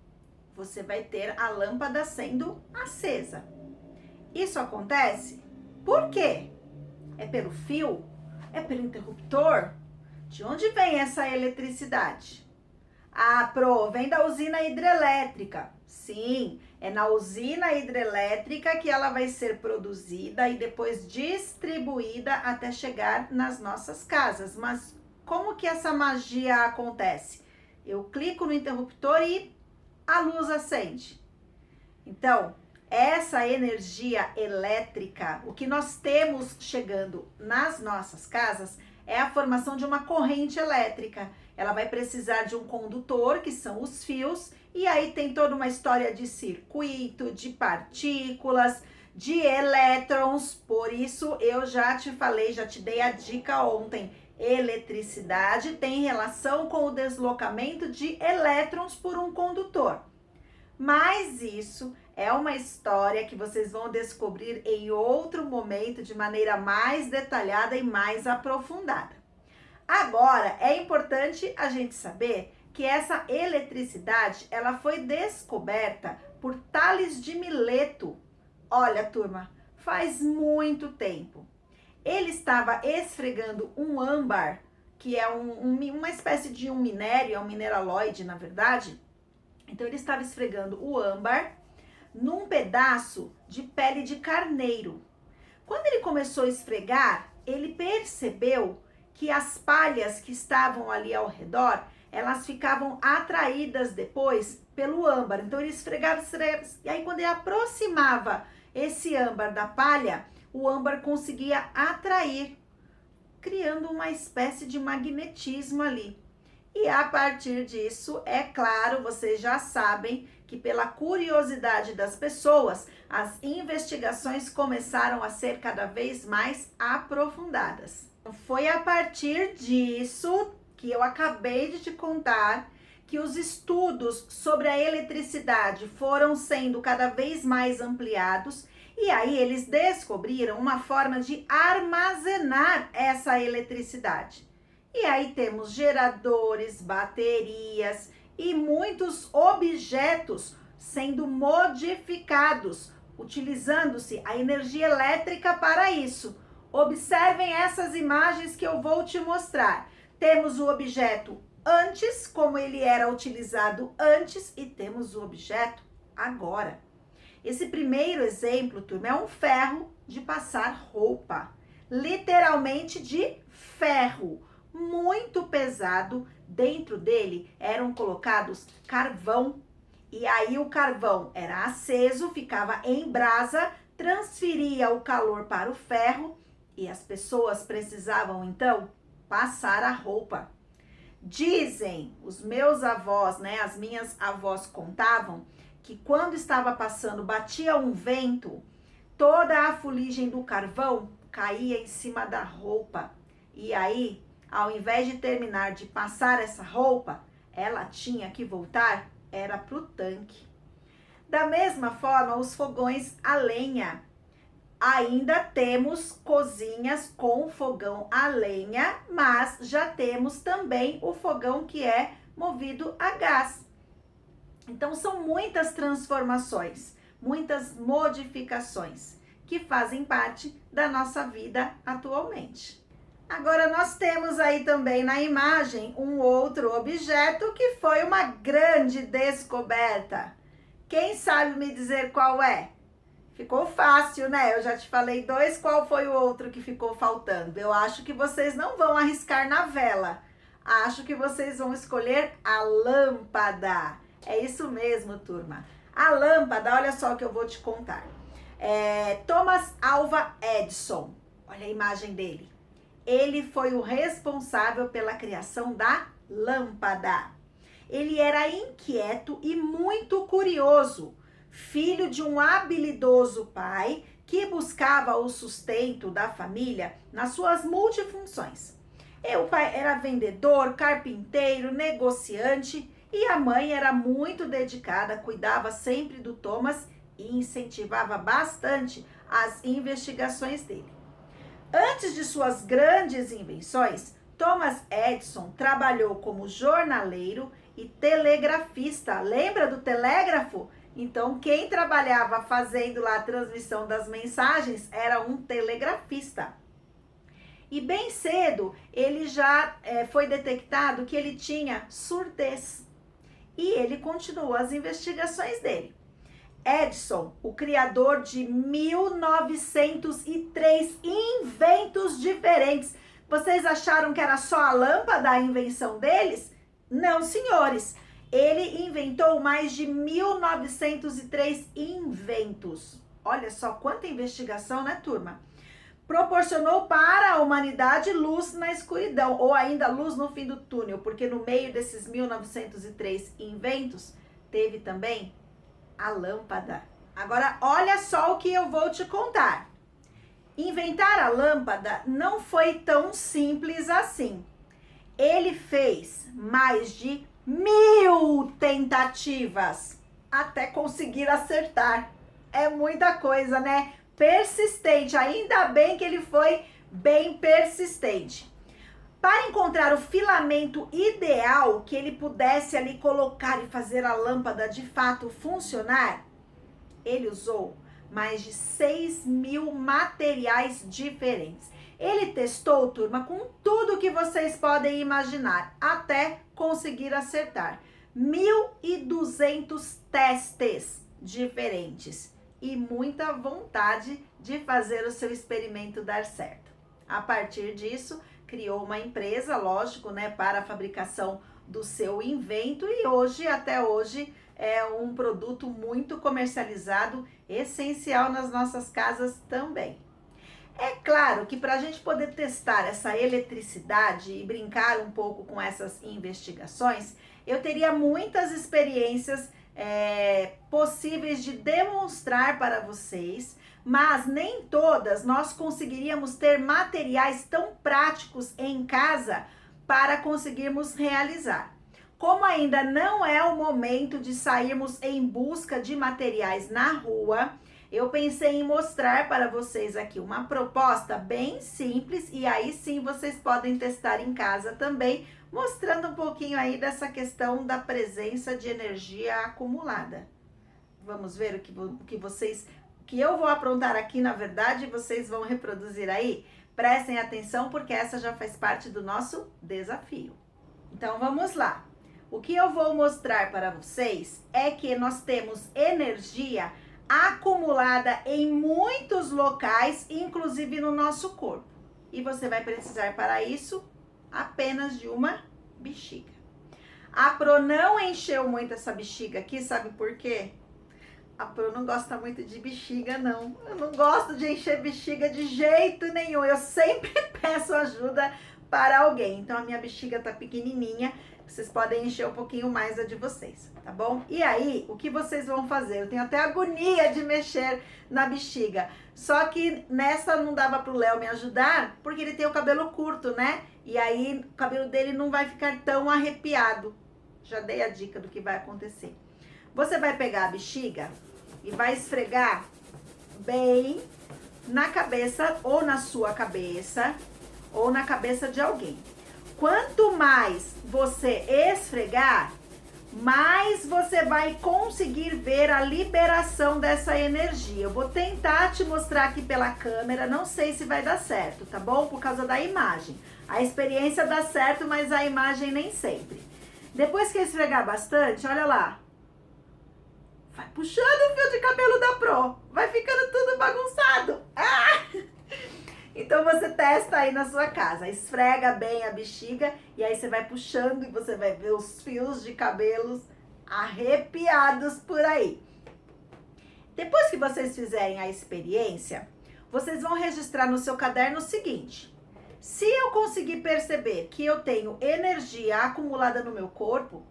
você vai ter a lâmpada sendo acesa. Isso acontece por quê? É pelo fio? É pelo interruptor? De onde vem essa eletricidade? Ah, Pro, vem da usina hidrelétrica. Sim, é na usina hidrelétrica que ela vai ser produzida e depois distribuída até chegar nas nossas casas. Mas como que essa magia acontece? Eu clico no interruptor e a luz acende. Então, essa energia elétrica, o que nós temos chegando nas nossas casas é a formação de uma corrente elétrica. Ela vai precisar de um condutor, que são os fios, e aí tem toda uma história de circuito, de partículas, de elétrons. Por isso eu já te falei, já te dei a dica ontem. Eletricidade tem relação com o deslocamento de elétrons por um condutor. Mas isso é uma história que vocês vão descobrir em outro momento de maneira mais detalhada e mais aprofundada. Agora, é importante a gente saber que essa eletricidade, ela foi descoberta por Tales de Mileto. Olha, turma, faz muito tempo. Ele estava esfregando um âmbar, que é uma espécie de um minério, é um mineraloide, na verdade. Então, ele estava esfregando o âmbar num pedaço de pele de carneiro. Quando ele começou a esfregar, ele percebeu que as palhas que estavam ali ao redor, elas ficavam atraídas depois pelo âmbar. Então ele esfregava, e aí quando ele aproximava esse âmbar da palha, o âmbar conseguia atrair, criando uma espécie de magnetismo ali. E a partir disso, é claro, vocês já sabem que pela curiosidade das pessoas, as investigações começaram a ser cada vez mais aprofundadas. Foi a partir disso que eu acabei de te contar que os estudos sobre a eletricidade foram sendo cada vez mais ampliados e aí eles descobriram uma forma de armazenar essa eletricidade. E aí temos geradores, baterias e muitos objetos sendo modificados, utilizando-se a energia elétrica para isso. Observem essas imagens que eu vou te mostrar. Temos o objeto antes, como ele era utilizado antes, e temos o objeto agora. Esse primeiro exemplo, turma, é um ferro de passar roupa. Literalmente de ferro, muito pesado. Dentro dele eram colocados carvão. E aí o carvão era aceso, ficava em brasa, transferia o calor para o ferro e as pessoas precisavam então passar a roupa. Dizem os meus avós, né, as minhas avós contavam que quando estava passando, batia um vento, toda a fuligem do carvão caía em cima da roupa. E aí, ao invés de terminar de passar essa roupa, ela tinha que voltar, era pro tanque. Da mesma forma, os fogões a lenha. Ainda temos cozinhas com fogão a lenha, mas já temos também o fogão que é movido a gás. Então, são muitas transformações, muitas modificações que fazem parte da nossa vida atualmente. Agora, nós temos aí também na imagem um outro objeto que foi uma grande descoberta. Quem sabe me dizer qual é? Ficou fácil, né? Eu já te falei dois, qual foi o outro que ficou faltando? Eu acho que vocês não vão arriscar na vela. Acho que vocês vão escolher a lâmpada. É isso mesmo, turma. A lâmpada, olha só o que eu vou te contar. Thomas Alva Edison, olha a imagem dele. Ele foi o responsável pela criação da lâmpada. Ele era inquieto e muito curioso, filho de um habilidoso pai que buscava o sustento da família nas suas multifunções. O pai era vendedor, carpinteiro, negociante e a mãe era muito dedicada, cuidava sempre do Thomas e incentivava bastante as investigações dele. Antes de suas grandes invenções, Thomas Edison trabalhou como jornaleiro e telegrafista. Lembra do telégrafo? Então, quem trabalhava fazendo lá a transmissão das mensagens era um telegrafista. E bem cedo, ele já foi detectado que ele tinha surdez. E ele continuou as investigações dele. Edison, o criador de 1903 inventos diferentes. Vocês acharam que era só a lâmpada a invenção deles? Não, senhores. Ele inventou mais de 1903 inventos. Olha só quanta investigação, né, turma? Proporcionou para a humanidade luz na escuridão, ou ainda luz no fim do túnel, porque no meio desses 1903 inventos, teve também a lâmpada. Agora, olha só o que eu vou te contar. Inventar a lâmpada não foi tão simples assim. Ele fez mais de 1000 tentativas até conseguir acertar. É muita coisa, né? Persistente, ainda bem que ele foi bem persistente. Para encontrar o filamento ideal que ele pudesse ali colocar e fazer a lâmpada de fato funcionar, ele usou mais de 6.000 materiais diferentes. Ele testou, turma, com tudo que vocês podem imaginar, até conseguir acertar. 1.200 testes diferentes e muita vontade de fazer o seu experimento dar certo. A partir disso, criou uma empresa, lógico, né, para a fabricação do seu invento e hoje, até hoje, é um produto muito comercializado, essencial nas nossas casas também. É claro que para a gente poder testar essa eletricidade e brincar um pouco com essas investigações, eu teria muitas experiências possíveis de demonstrar para vocês, mas nem todas nós conseguiríamos ter materiais tão práticos em casa para conseguirmos realizar. Como ainda não é o momento de sairmos em busca de materiais na rua, eu pensei em mostrar para vocês aqui uma proposta bem simples e aí sim vocês podem testar em casa também, mostrando um pouquinho aí dessa questão da presença de energia acumulada. Vamos ver o que eu vou aprontar aqui, na verdade, vocês vão reproduzir aí? Prestem atenção porque essa já faz parte do nosso desafio. Então vamos lá. O que eu vou mostrar para vocês é que nós temos energia acumulada em muitos locais, inclusive no nosso corpo. E você vai precisar para isso apenas de uma bexiga. A Pro não encheu muito essa bexiga aqui, sabe por quê? A Pro não gosta muito de bexiga, não. Eu não gosto de encher bexiga de jeito nenhum. Eu sempre peço ajuda para alguém. Então a minha bexiga tá pequenininha, vocês podem encher um pouquinho mais a de vocês, tá bom? E aí, o que vocês vão fazer? Eu tenho até agonia de mexer na bexiga. Só que nessa não dava pro Léo me ajudar, porque ele tem o cabelo curto, né? E aí o cabelo dele não vai ficar tão arrepiado. Já dei a dica do que vai acontecer. Você vai pegar a bexiga e vai esfregar bem na cabeça, ou na sua cabeça, ou na cabeça de alguém. Quanto mais você esfregar, mais você vai conseguir ver a liberação dessa energia. Eu vou tentar te mostrar aqui pela câmera, não sei se vai dar certo, tá bom? Por causa da imagem. A experiência dá certo, mas a imagem nem sempre. Depois que esfregar bastante, olha lá. Vai puxando o fio de cabelo da Pro. Vai ficando tudo bagunçado. Ah! Então você testa aí na sua casa. Esfrega bem a bexiga e aí você vai puxando e você vai ver os fios de cabelos arrepiados por aí. Depois que vocês fizerem a experiência, vocês vão registrar no seu caderno o seguinte. Se eu conseguir perceber que eu tenho energia acumulada no meu corpo,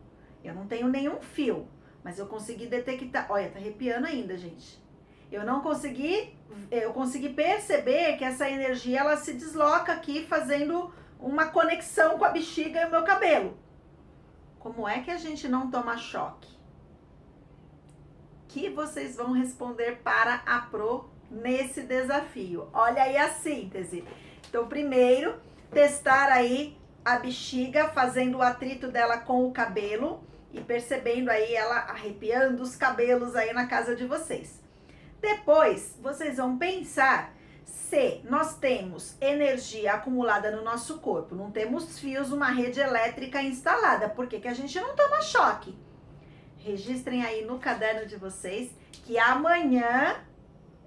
eu não tenho nenhum fio, mas eu consegui detectar. Olha, tá arrepiando ainda, gente. Eu consegui perceber que essa energia ela se desloca aqui fazendo uma conexão com a bexiga e o meu cabelo. Como é que a gente não toma choque? Que vocês vão responder para a Pro nesse desafio? Olha aí a síntese. Então, primeiro, testar aí a bexiga, fazendo o atrito dela com o cabelo e percebendo aí ela arrepiando os cabelos aí na casa de vocês. Depois, vocês vão pensar se nós temos energia acumulada no nosso corpo, não temos fios, uma rede elétrica instalada, por que que a gente não toma choque? Registrem aí no caderno de vocês que amanhã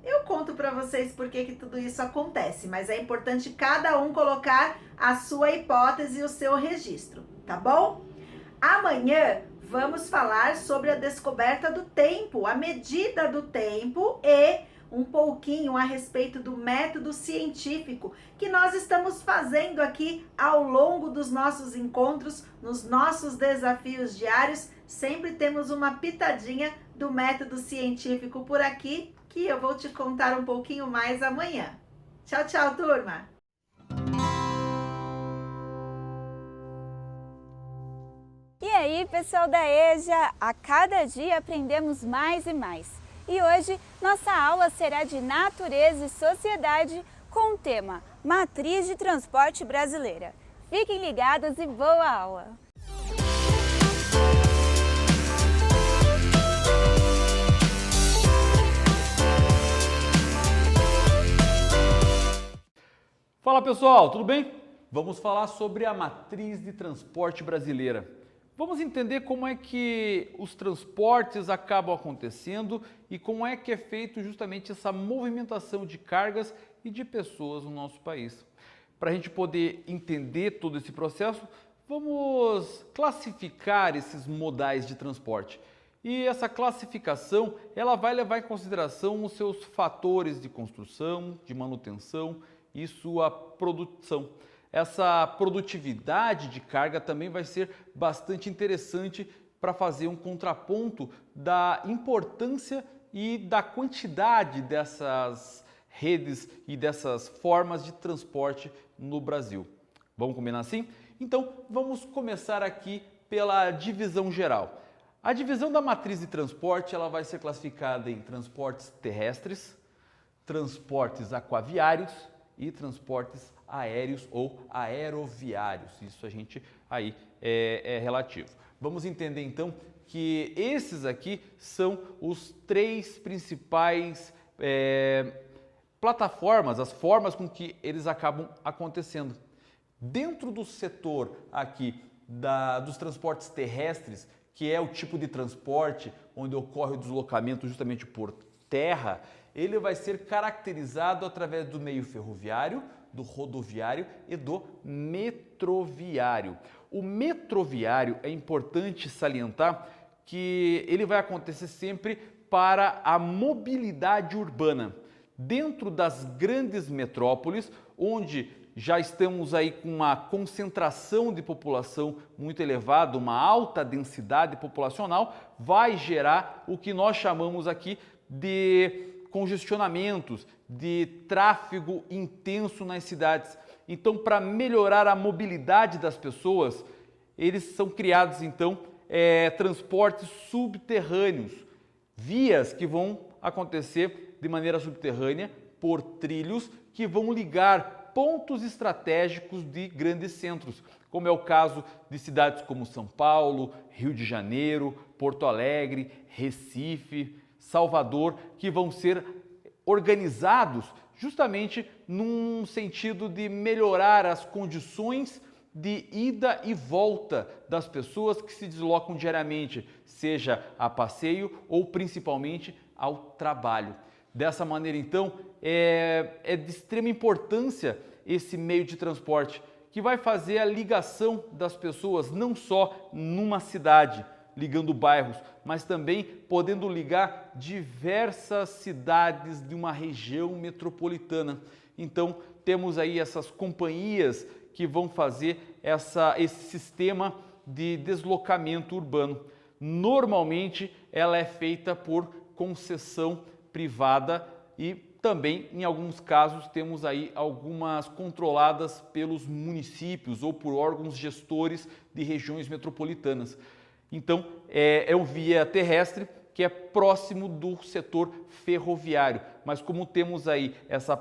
eu conto para vocês por que que tudo isso acontece, mas é importante cada um colocar a sua hipótese e o seu registro, tá bom? Amanhã vamos falar sobre a descoberta do tempo, a medida do tempo e um pouquinho a respeito do método científico que nós estamos fazendo aqui ao longo dos nossos encontros, nos nossos desafios diários. Sempre temos uma pitadinha do método científico por aqui, que eu vou te contar um pouquinho mais amanhã. Tchau, tchau, turma! E aí, pessoal da EJA, a cada dia aprendemos mais e mais. E hoje, nossa aula será de Natureza e Sociedade com o tema Matriz de Transporte Brasileira. Fiquem ligados e boa aula! Fala pessoal, tudo bem? Vamos falar sobre a matriz de transporte brasileira. Vamos entender como é que os transportes acabam acontecendo e como é que é feito justamente essa movimentação de cargas e de pessoas no nosso país. Para a gente poder entender todo esse processo, vamos classificar esses modais de transporte. E essa classificação, ela vai levar em consideração os seus fatores de construção, de manutenção e sua produção. Essa produtividade de carga também vai ser bastante interessante para fazer um contraponto da importância e da quantidade dessas redes e dessas formas de transporte no Brasil. Vamos combinar assim? Então, vamos começar aqui pela divisão geral. A divisão da matriz de transporte ela vai ser classificada em transportes terrestres, transportes aquaviários e transportes aéreos ou aeroviários. Isso a gente aí é relativo. Vamos entender então que esses aqui são os três principais plataformas, as formas com que eles acabam acontecendo. Dentro do setor aqui dos transportes terrestres, que é o tipo de transporte onde ocorre o deslocamento justamente por terra, ele vai ser caracterizado através do meio ferroviário, do rodoviário e do metroviário. O metroviário é importante salientar que ele vai acontecer sempre para a mobilidade urbana. Dentro das grandes metrópoles, onde já estamos aí com uma concentração de população muito elevada, uma alta densidade populacional, vai gerar o que nós chamamos aqui de congestionamentos, de tráfego intenso nas cidades. Então, para melhorar a mobilidade das pessoas, eles são criados, então, transportes subterrâneos, vias que vão acontecer de maneira subterrânea por trilhos que vão ligar pontos estratégicos de grandes centros, como é o caso de cidades como São Paulo, Rio de Janeiro, Porto Alegre, Recife, Salvador, que vão ser organizados justamente num sentido de melhorar as condições de ida e volta das pessoas que se deslocam diariamente, seja a passeio ou principalmente ao trabalho. Dessa maneira, então, é de extrema importância esse meio de transporte, que vai fazer a ligação das pessoas não só numa cidade, ligando bairros, mas também podendo ligar diversas cidades de uma região metropolitana. Então, temos aí essas companhias que vão fazer esse sistema de deslocamento urbano. Normalmente, ela é feita por concessão privada e também, em alguns casos, temos aí algumas controladas pelos municípios ou por órgãos gestores de regiões metropolitanas. Então, é um via terrestre que é próximo do setor ferroviário, mas como temos aí essa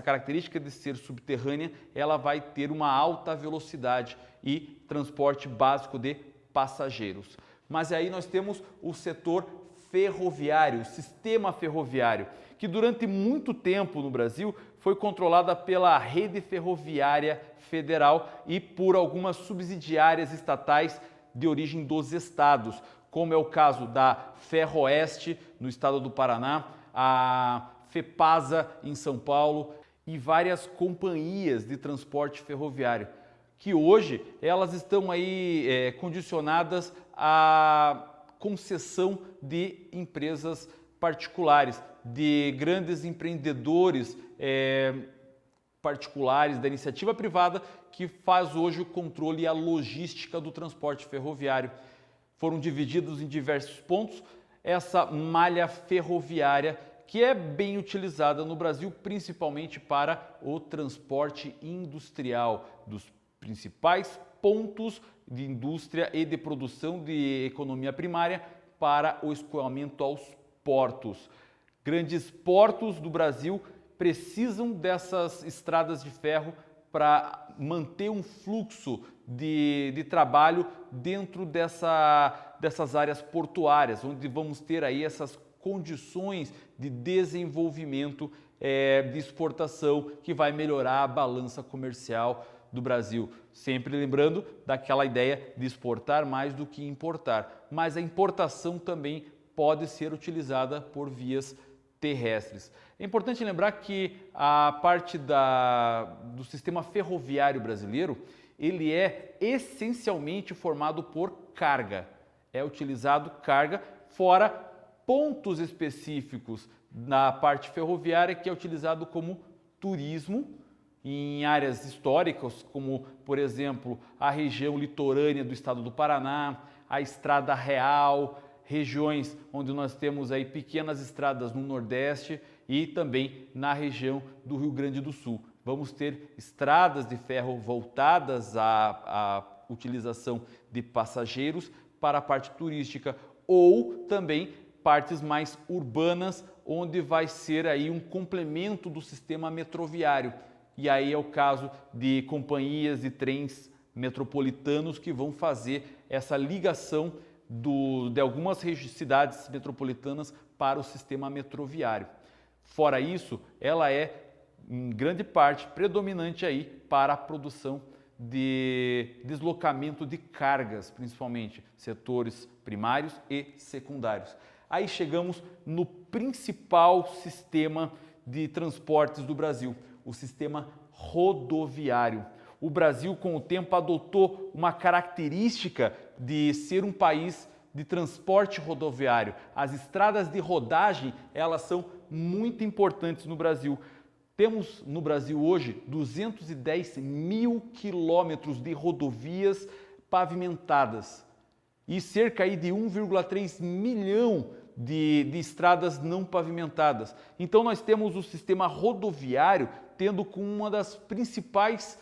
característica de ser subterrânea, ela vai ter uma alta velocidade e transporte básico de passageiros. Mas aí nós temos o setor ferroviário, o sistema ferroviário, que durante muito tempo no Brasil foi controlada pela Rede Ferroviária Federal e por algumas subsidiárias estatais de origem dos estados, como é o caso da Ferroeste, no estado do Paraná, a FEPASA, em São Paulo, e várias companhias de transporte ferroviário, que hoje elas estão aí condicionadas à concessão de empresas particulares, de grandes empreendedores particulares da iniciativa privada, que faz hoje o controle e a logística do transporte ferroviário. Foram divididos em diversos pontos essa malha ferroviária, que é bem utilizada no Brasil, principalmente para o transporte industrial dos principais pontos de indústria e de produção de economia primária para o escoamento aos portos. Grandes portos do Brasil precisam dessas estradas de ferro para manter um fluxo de trabalho dentro dessas áreas portuárias, onde vamos ter aí essas condições de desenvolvimento de exportação que vai melhorar a balança comercial do Brasil. Sempre lembrando daquela ideia de exportar mais do que importar, mas a importação também pode ser utilizada por vias terrestres. É importante lembrar que a parte do sistema ferroviário brasileiro, ele é essencialmente formado por carga. É utilizado carga, fora pontos específicos na parte ferroviária, que é utilizado como turismo, em áreas históricas, como, por exemplo, a região litorânea do estado do Paraná, a Estrada Real, regiões onde nós temos aí pequenas estradas no Nordeste e também na região do Rio Grande do Sul. Vamos ter estradas de ferro voltadas à utilização de passageiros para a parte turística ou também partes mais urbanas, onde vai ser aí um complemento do sistema metroviário. E aí é o caso de companhias de trens metropolitanos que vão fazer essa ligação de algumas cidades metropolitanas para o sistema metroviário. Fora isso, ela é, em grande parte, predominante aí para a produção de deslocamento de cargas, principalmente setores primários e secundários. Aí chegamos no principal sistema de transportes do Brasil, o sistema rodoviário. O Brasil, com o tempo, adotou uma característica de ser um país de transporte rodoviário. As estradas de rodagem, elas são muito importantes no Brasil. Temos no Brasil hoje 210 mil quilômetros de rodovias pavimentadas e cerca aí de 1,3 milhão de estradas não pavimentadas. Então nós temos o sistema rodoviário tendo como uma das principais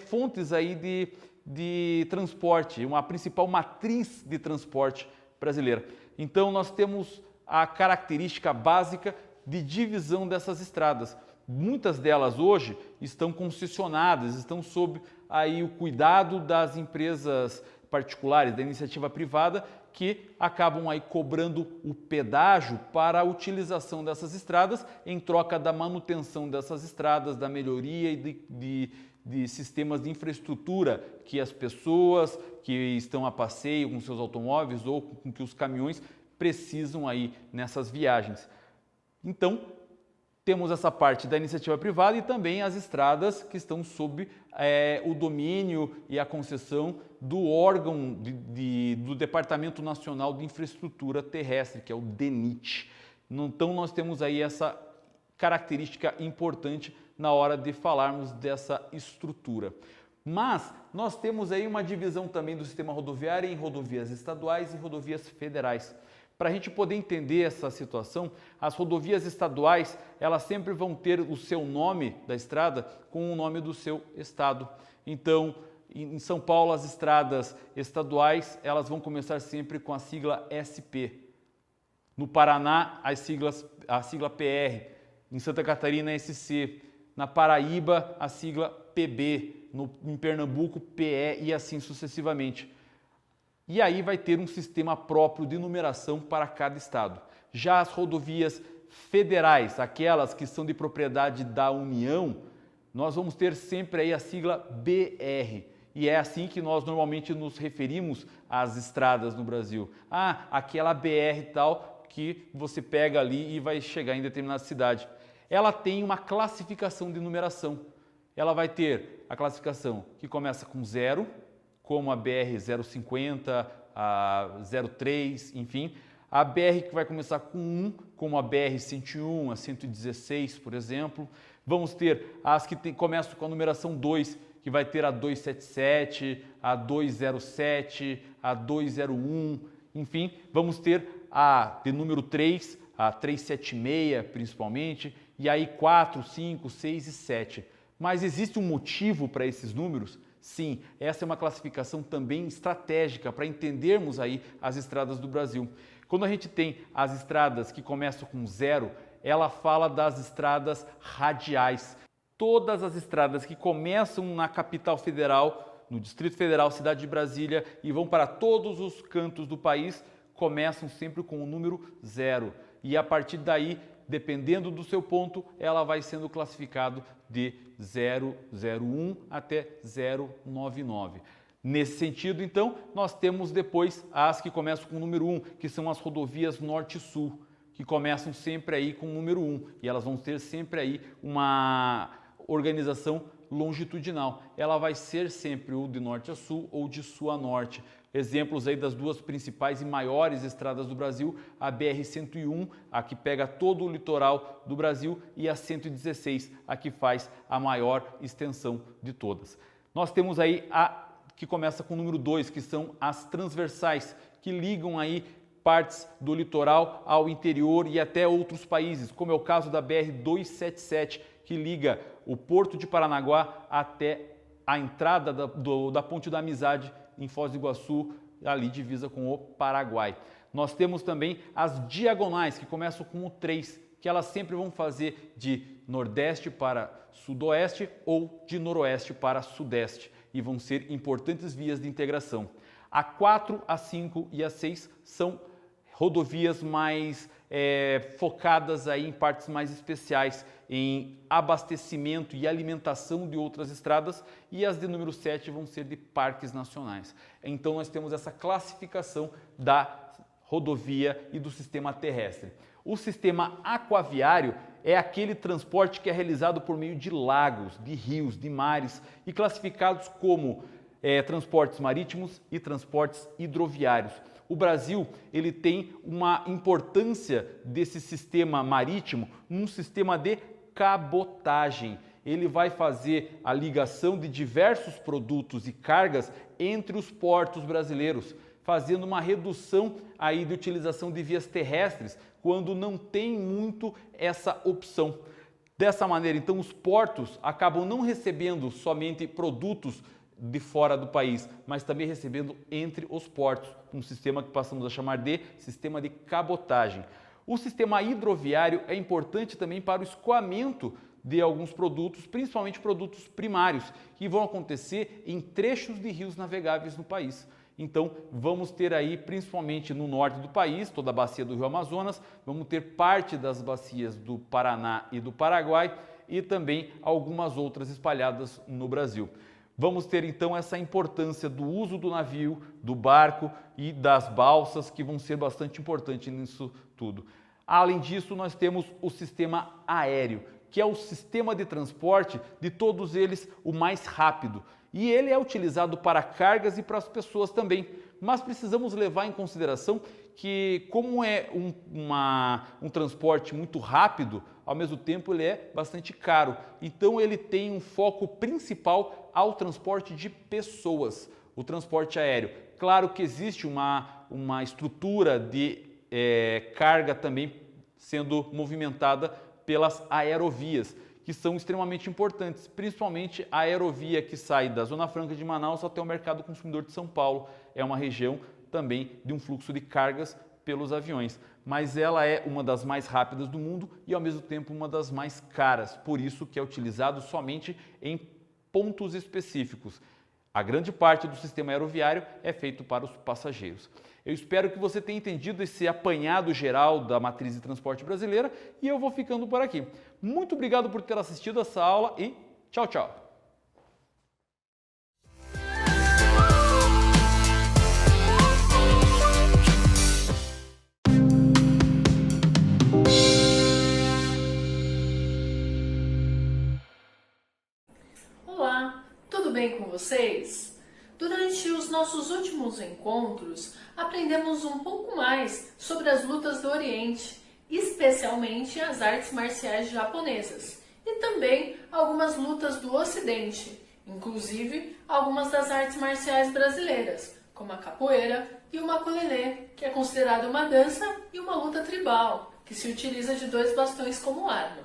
fontes aí de transporte, uma principal matriz de transporte brasileira. Então nós temos a característica básica de divisão dessas estradas. Muitas delas hoje estão concessionadas, estão sob aí o cuidado das empresas particulares, da iniciativa privada, que acabam aí cobrando o pedágio para a utilização dessas estradas em troca da manutenção dessas estradas, da melhoria de sistemas de infraestrutura que as pessoas que estão a passeio com seus automóveis ou com que os caminhões precisam aí nessas viagens. Então, temos essa parte da iniciativa privada e também as estradas que estão sob o domínio e a concessão do órgão do Departamento Nacional de Infraestrutura Terrestre, que é o DENIT. Então nós temos aí essa característica importante na hora de falarmos dessa estrutura. Mas nós temos aí uma divisão também do sistema rodoviário em rodovias estaduais e rodovias federais. Para a gente poder entender essa situação, as rodovias estaduais, elas sempre vão ter o seu nome da estrada com o nome do seu estado. Então, em São Paulo, as estradas estaduais, elas vão começar sempre com a sigla SP. No Paraná, a sigla PR. Em Santa Catarina, SC. Na Paraíba, a sigla PB. Em Pernambuco, PE e assim sucessivamente. E aí vai ter um sistema próprio de numeração para cada estado. Já as rodovias federais, aquelas que são de propriedade da União, nós vamos ter sempre aí a sigla BR. E é assim que nós normalmente nos referimos às estradas no Brasil. Ah, aquela BR tal que você pega ali e vai chegar em determinada cidade. Ela tem uma classificação de numeração. Ela vai ter a classificação que começa com 0, como a BR 050, a 03, enfim. A BR que vai começar com 1, como a BR 101, a 116, por exemplo. Vamos ter as que começam com a numeração 2, que vai ter a 277, a 207, a 201, enfim. Vamos ter a de número 3, a 376 principalmente, e aí 4, 5, 6 e 7. Mas existe um motivo para esses números? Sim, essa é uma classificação também estratégica para entendermos aí as estradas do Brasil. Quando a gente tem as estradas que começam com 0, ela fala das estradas radiais. Todas as estradas que começam na capital federal, no Distrito Federal, cidade de Brasília, e vão para todos os cantos do país, começam sempre com o número 0. E a partir daí, dependendo do seu ponto, ela vai sendo classificado de 001 até 099. Nesse sentido, então, nós temos depois as que começam com o número 1, que são as rodovias norte-sul, que começam sempre aí com o número 1, e elas vão ter sempre aí uma organização longitudinal. Ela vai ser sempre ou de norte a sul ou de sul a norte. Exemplos aí das duas principais e maiores estradas do Brasil, a BR-101, a que pega todo o litoral do Brasil, e a 116, a que faz a maior extensão de todas. Nós temos aí a que começa com o número 2, que são as transversais, que ligam aí partes do litoral ao interior e até outros países, como é o caso da BR-277, que liga o Porto de Paranaguá até a entrada da Ponte da Amizade, em Foz do Iguaçu, ali divisa com o Paraguai. Nós temos também as diagonais, que começam com o 3, que elas sempre vão fazer de nordeste para sudoeste ou de noroeste para sudeste, e vão ser importantes vias de integração. A 4, a 5 e a 6 são rodovias mais focadas aí em partes mais especiais, em abastecimento e alimentação de outras estradas, e as de número 7 vão ser de parques nacionais. Então nós temos essa classificação da rodovia e do sistema terrestre. O sistema aquaviário é aquele transporte que é realizado por meio de lagos, de rios, de mares, e classificados como transportes marítimos e transportes hidroviários. O Brasil ele tem uma importância desse sistema marítimo num sistema de cabotagem. Ele vai fazer a ligação de diversos produtos e cargas entre os portos brasileiros, fazendo uma redução aí de utilização de vias terrestres, quando não tem muito essa opção. Dessa maneira, então, os portos acabam não recebendo somente produtos de fora do país, mas também recebendo entre os portos, um sistema que passamos a chamar de sistema de cabotagem. O sistema hidroviário é importante também para o escoamento de alguns produtos, principalmente produtos primários, que vão acontecer em trechos de rios navegáveis no país. Então, vamos ter aí, principalmente no norte do país, toda a bacia do Rio Amazonas, vamos ter parte das bacias do Paraná e do Paraguai e também algumas outras espalhadas no Brasil. Vamos ter então essa importância do uso do navio, do barco e das balsas, que vão ser bastante importantes nisso tudo. Além disso, nós temos o sistema aéreo, que é o sistema de transporte de todos eles o mais rápido. E ele é utilizado para cargas e para as pessoas também. Mas precisamos levar em consideração que, como é um transporte muito rápido, ao mesmo tempo ele é bastante caro. Então ele tem um foco principal ao transporte de pessoas, o transporte aéreo. Claro que existe uma estrutura de carga também sendo movimentada pelas aerovias, que são extremamente importantes, principalmente a aerovia que sai da Zona Franca de Manaus até o Mercado Consumidor de São Paulo. É uma região também de um fluxo de cargas pelos aviões, mas ela é uma das mais rápidas do mundo e ao mesmo tempo uma das mais caras, por isso que é utilizado somente em pontos específicos. A grande parte do sistema aeroviário é feito para os passageiros. Eu espero que você tenha entendido esse apanhado geral da matriz de transporte brasileira e eu vou ficando por aqui. Muito obrigado por ter assistido essa aula e tchau, tchau! Olá, tudo bem com vocês? Durante os nossos últimos encontros, aprendemos um pouco mais sobre as lutas do Oriente, especialmente as artes marciais japonesas, e também algumas lutas do Ocidente, inclusive algumas das artes marciais brasileiras, como a capoeira e o maculelê, que é considerada uma dança e uma luta tribal, que se utiliza de 2 bastões como arma.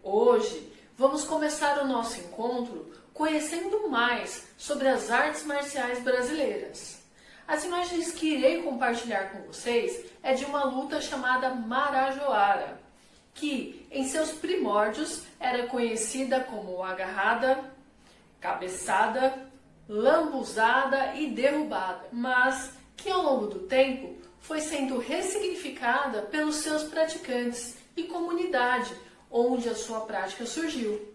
Hoje, vamos começar o nosso encontro conhecendo mais sobre as artes marciais brasileiras. As imagens que irei compartilhar com vocês é de uma luta chamada Marajoara, que em seus primórdios era conhecida como agarrada, cabeçada, lambuzada e derrubada, mas que ao longo do tempo foi sendo ressignificada pelos seus praticantes e comunidade onde a sua prática surgiu.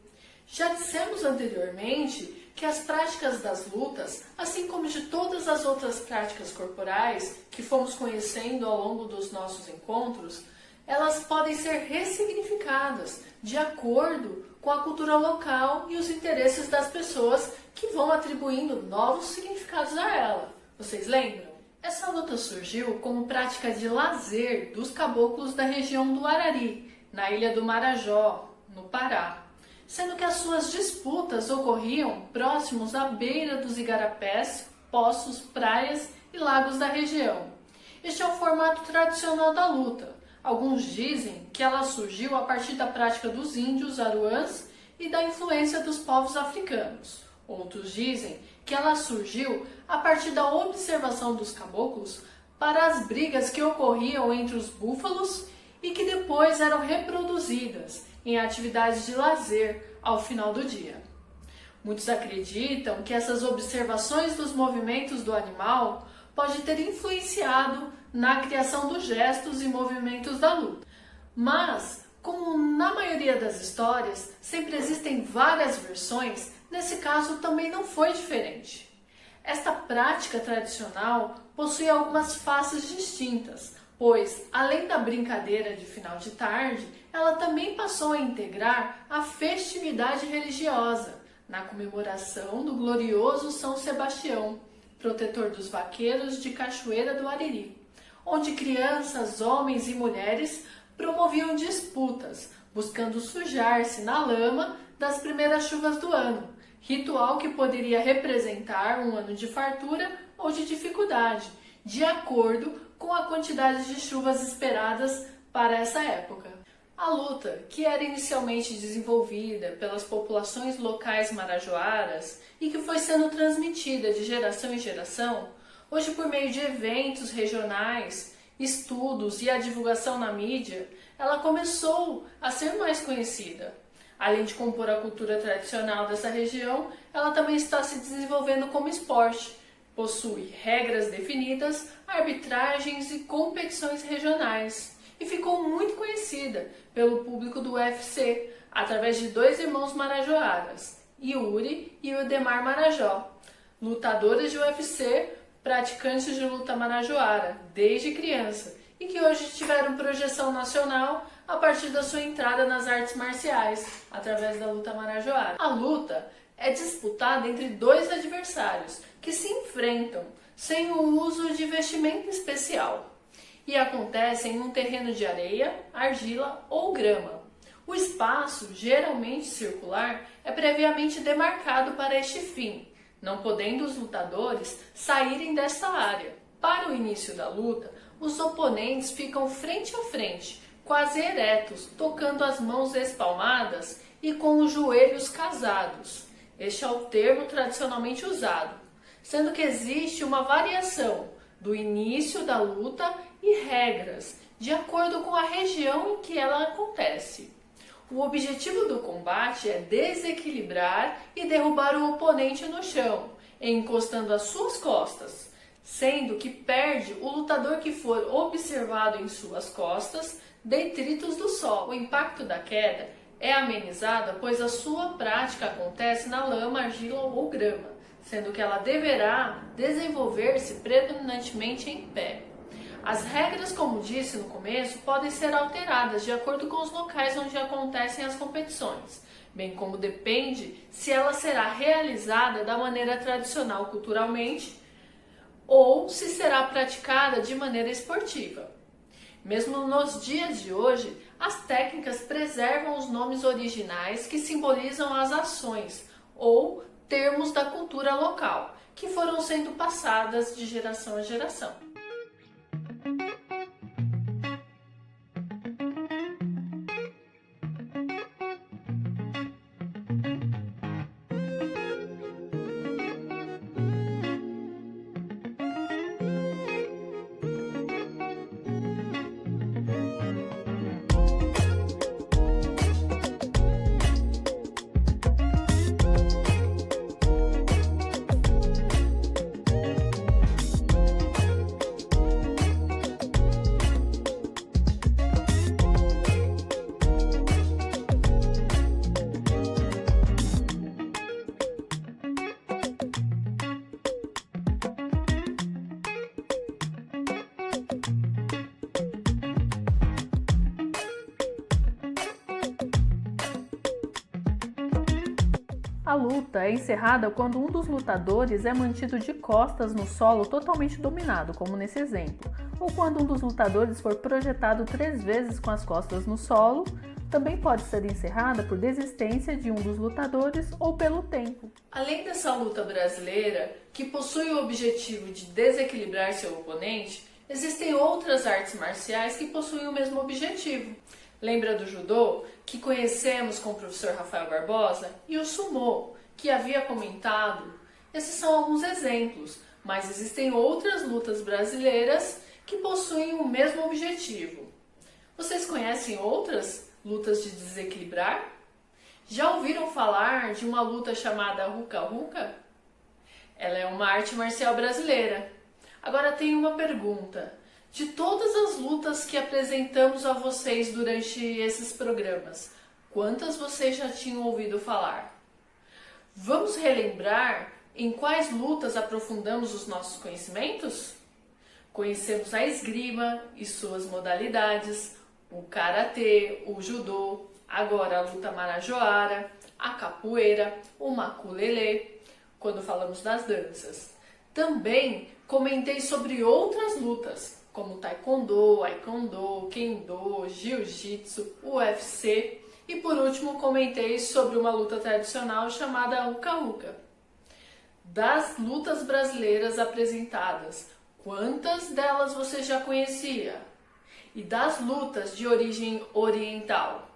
Já dissemos anteriormente que as práticas das lutas, assim como de todas as outras práticas corporais que fomos conhecendo ao longo dos nossos encontros, elas podem ser ressignificadas de acordo com a cultura local e os interesses das pessoas que vão atribuindo novos significados a ela. Vocês lembram? Essa luta surgiu como prática de lazer dos caboclos da região do Arari, na ilha do Marajó, no Pará, sendo que as suas disputas ocorriam próximos à beira dos igarapés, poços, praias e lagos da região. Este é o formato tradicional da luta. Alguns dizem que ela surgiu a partir da prática dos índios aruãs e da influência dos povos africanos. Outros dizem que ela surgiu a partir da observação dos caboclos para as brigas que ocorriam entre os búfalos e que depois eram reproduzidas em atividades de lazer ao final do dia. Muitos acreditam que essas observações dos movimentos do animal pode ter influenciado na criação dos gestos e movimentos da luta. Mas, como na maioria das histórias sempre existem várias versões, nesse caso também não foi diferente. Esta prática tradicional possui algumas faces distintas, pois, além da brincadeira de final de tarde, ela também passou a integrar a festividade religiosa, na comemoração do glorioso São Sebastião, protetor dos vaqueiros de Cachoeira do Ariri, onde crianças, homens e mulheres promoviam disputas buscando sujar-se na lama das primeiras chuvas do ano, ritual que poderia representar um ano de fartura ou de dificuldade, de acordo com a quantidade de chuvas esperadas para essa época. A luta, que era inicialmente desenvolvida pelas populações locais marajoaras e que foi sendo transmitida de geração em geração, hoje por meio de eventos regionais, estudos e a divulgação na mídia, ela começou a ser mais conhecida. Além de compor a cultura tradicional dessa região, ela também está se desenvolvendo como esporte. Possui regras definidas, arbitragens e competições regionais. E ficou muito conhecida pelo público do UFC, através de dois irmãos marajoaras, Yuri e Udemar Marajó, lutadores de UFC, praticantes de luta marajoara desde criança e que hoje tiveram projeção nacional a partir da sua entrada nas artes marciais, através da luta marajoara. A luta é disputada entre dois adversários que se enfrentam sem o uso de vestimenta especial e acontece em um terreno de areia, argila ou grama. O espaço, geralmente circular, é previamente demarcado para este fim, não podendo os lutadores saírem dessa área. Para o início da luta, os oponentes ficam frente a frente, quase eretos, tocando as mãos espalmadas e com os joelhos casados. Este é o termo tradicionalmente usado, sendo que existe uma variação do início da luta e regras, de acordo com a região em que ela acontece. O objetivo do combate é desequilibrar e derrubar o oponente no chão, encostando as suas costas, sendo que perde o lutador que for observado em suas costas, detritos do solo. O impacto da queda é amenizado, pois a sua prática acontece na lama, argila ou grama, sendo que ela deverá desenvolver-se predominantemente em pé. As regras, como disse no começo, podem ser alteradas de acordo com os locais onde acontecem as competições, bem como depende se ela será realizada da maneira tradicional culturalmente ou se será praticada de maneira esportiva. Mesmo nos dias de hoje, as técnicas preservam os nomes originais que simbolizam as ações ou termos da cultura local, que foram sendo passadas de geração a geração. A luta é encerrada quando um dos lutadores é mantido de costas no solo totalmente dominado, como nesse exemplo, ou quando um dos lutadores for projetado 3 vezes com as costas no solo. Também pode ser encerrada por desistência de um dos lutadores ou pelo tempo. Além dessa luta brasileira, que possui o objetivo de desequilibrar seu oponente, existem outras artes marciais que possuem o mesmo objetivo. Lembra do judô, que conhecemos com o professor Rafael Barbosa? E o sumô, que havia comentado? Esses são alguns exemplos, mas existem outras lutas brasileiras que possuem o mesmo objetivo. Vocês conhecem outras lutas de desequilibrar? Já ouviram falar de uma luta chamada Ruca-Ruca? Ela é uma arte marcial brasileira. Agora tenho uma pergunta. De todas as lutas que apresentamos a vocês durante esses programas, quantas vocês já tinham ouvido falar? Vamos relembrar em quais lutas aprofundamos os nossos conhecimentos? Conhecemos a esgrima e suas modalidades, o karatê, o judô, agora a luta marajoara, a capoeira, o maculelê, quando falamos das danças. Também comentei sobre outras lutas, como taekwondo, aikido, kendo, jiu-jitsu, UFC, E por último, comentei sobre uma luta tradicional chamada Uka-Uka. Das lutas brasileiras apresentadas, quantas delas você já conhecia? E das lutas de origem oriental?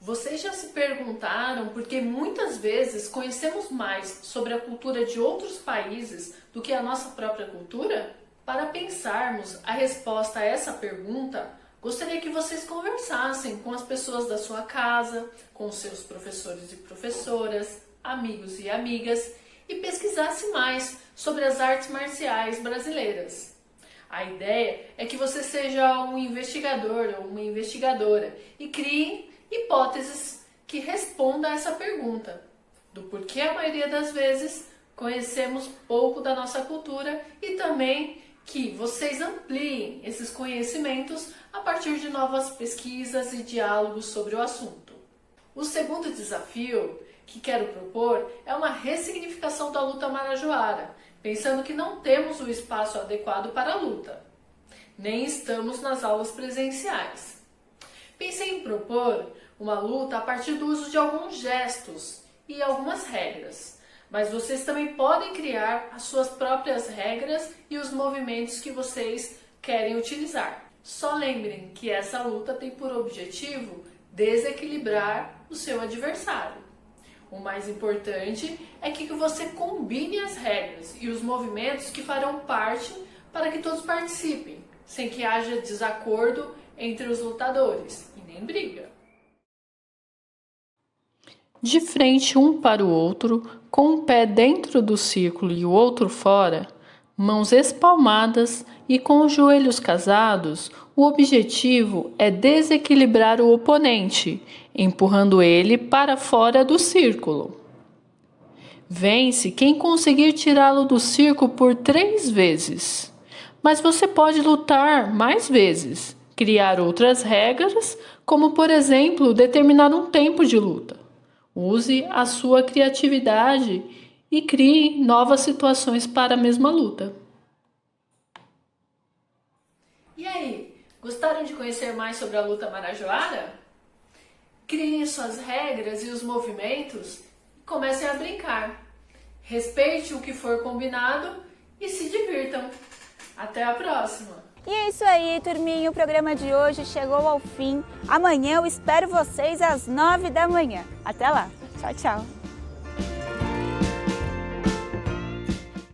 Vocês já se perguntaram por que muitas vezes conhecemos mais sobre a cultura de outros países do que a nossa própria cultura? Para pensarmos a resposta a essa pergunta, gostaria que vocês conversassem com as pessoas da sua casa, com seus professores e professoras, amigos e amigas e pesquisassem mais sobre as artes marciais brasileiras. A ideia é que você seja um investigador ou uma investigadora e crie hipóteses que respondam a essa pergunta, do porquê a maioria das vezes conhecemos pouco da nossa cultura e também que vocês ampliem esses conhecimentos a partir de novas pesquisas e diálogos sobre o assunto. O segundo desafio que quero propor é uma ressignificação da luta marajoara, pensando que não temos o espaço adequado para a luta, nem estamos nas aulas presenciais. Pensei em propor uma luta a partir do uso de alguns gestos e algumas regras, mas vocês também podem criar as suas próprias regras e os movimentos que vocês querem utilizar. Só lembrem que essa luta tem por objetivo desequilibrar o seu adversário. O mais importante é que você combine as regras e os movimentos que farão parte para que todos participem, sem que haja desacordo entre os lutadores e nem briga. De frente um para o outro, com um pé dentro do círculo e o outro fora, mãos espalmadas e com os joelhos casados, o objetivo é desequilibrar o oponente, empurrando ele para fora do círculo. Vence quem conseguir tirá-lo do círculo por 3 vezes, mas você pode lutar mais vezes, criar outras regras, como por exemplo, determinar um tempo de luta. Use a sua criatividade e crie novas situações para a mesma luta. E aí, gostaram de conhecer mais sobre a luta marajoara? Criem suas regras e os movimentos e comecem a brincar. Respeite o que for combinado e se divirtam. Até a próxima! E é isso aí, turminha, o programa de hoje chegou ao fim. Amanhã eu espero vocês às 9 da manhã. Até lá, tchau, tchau!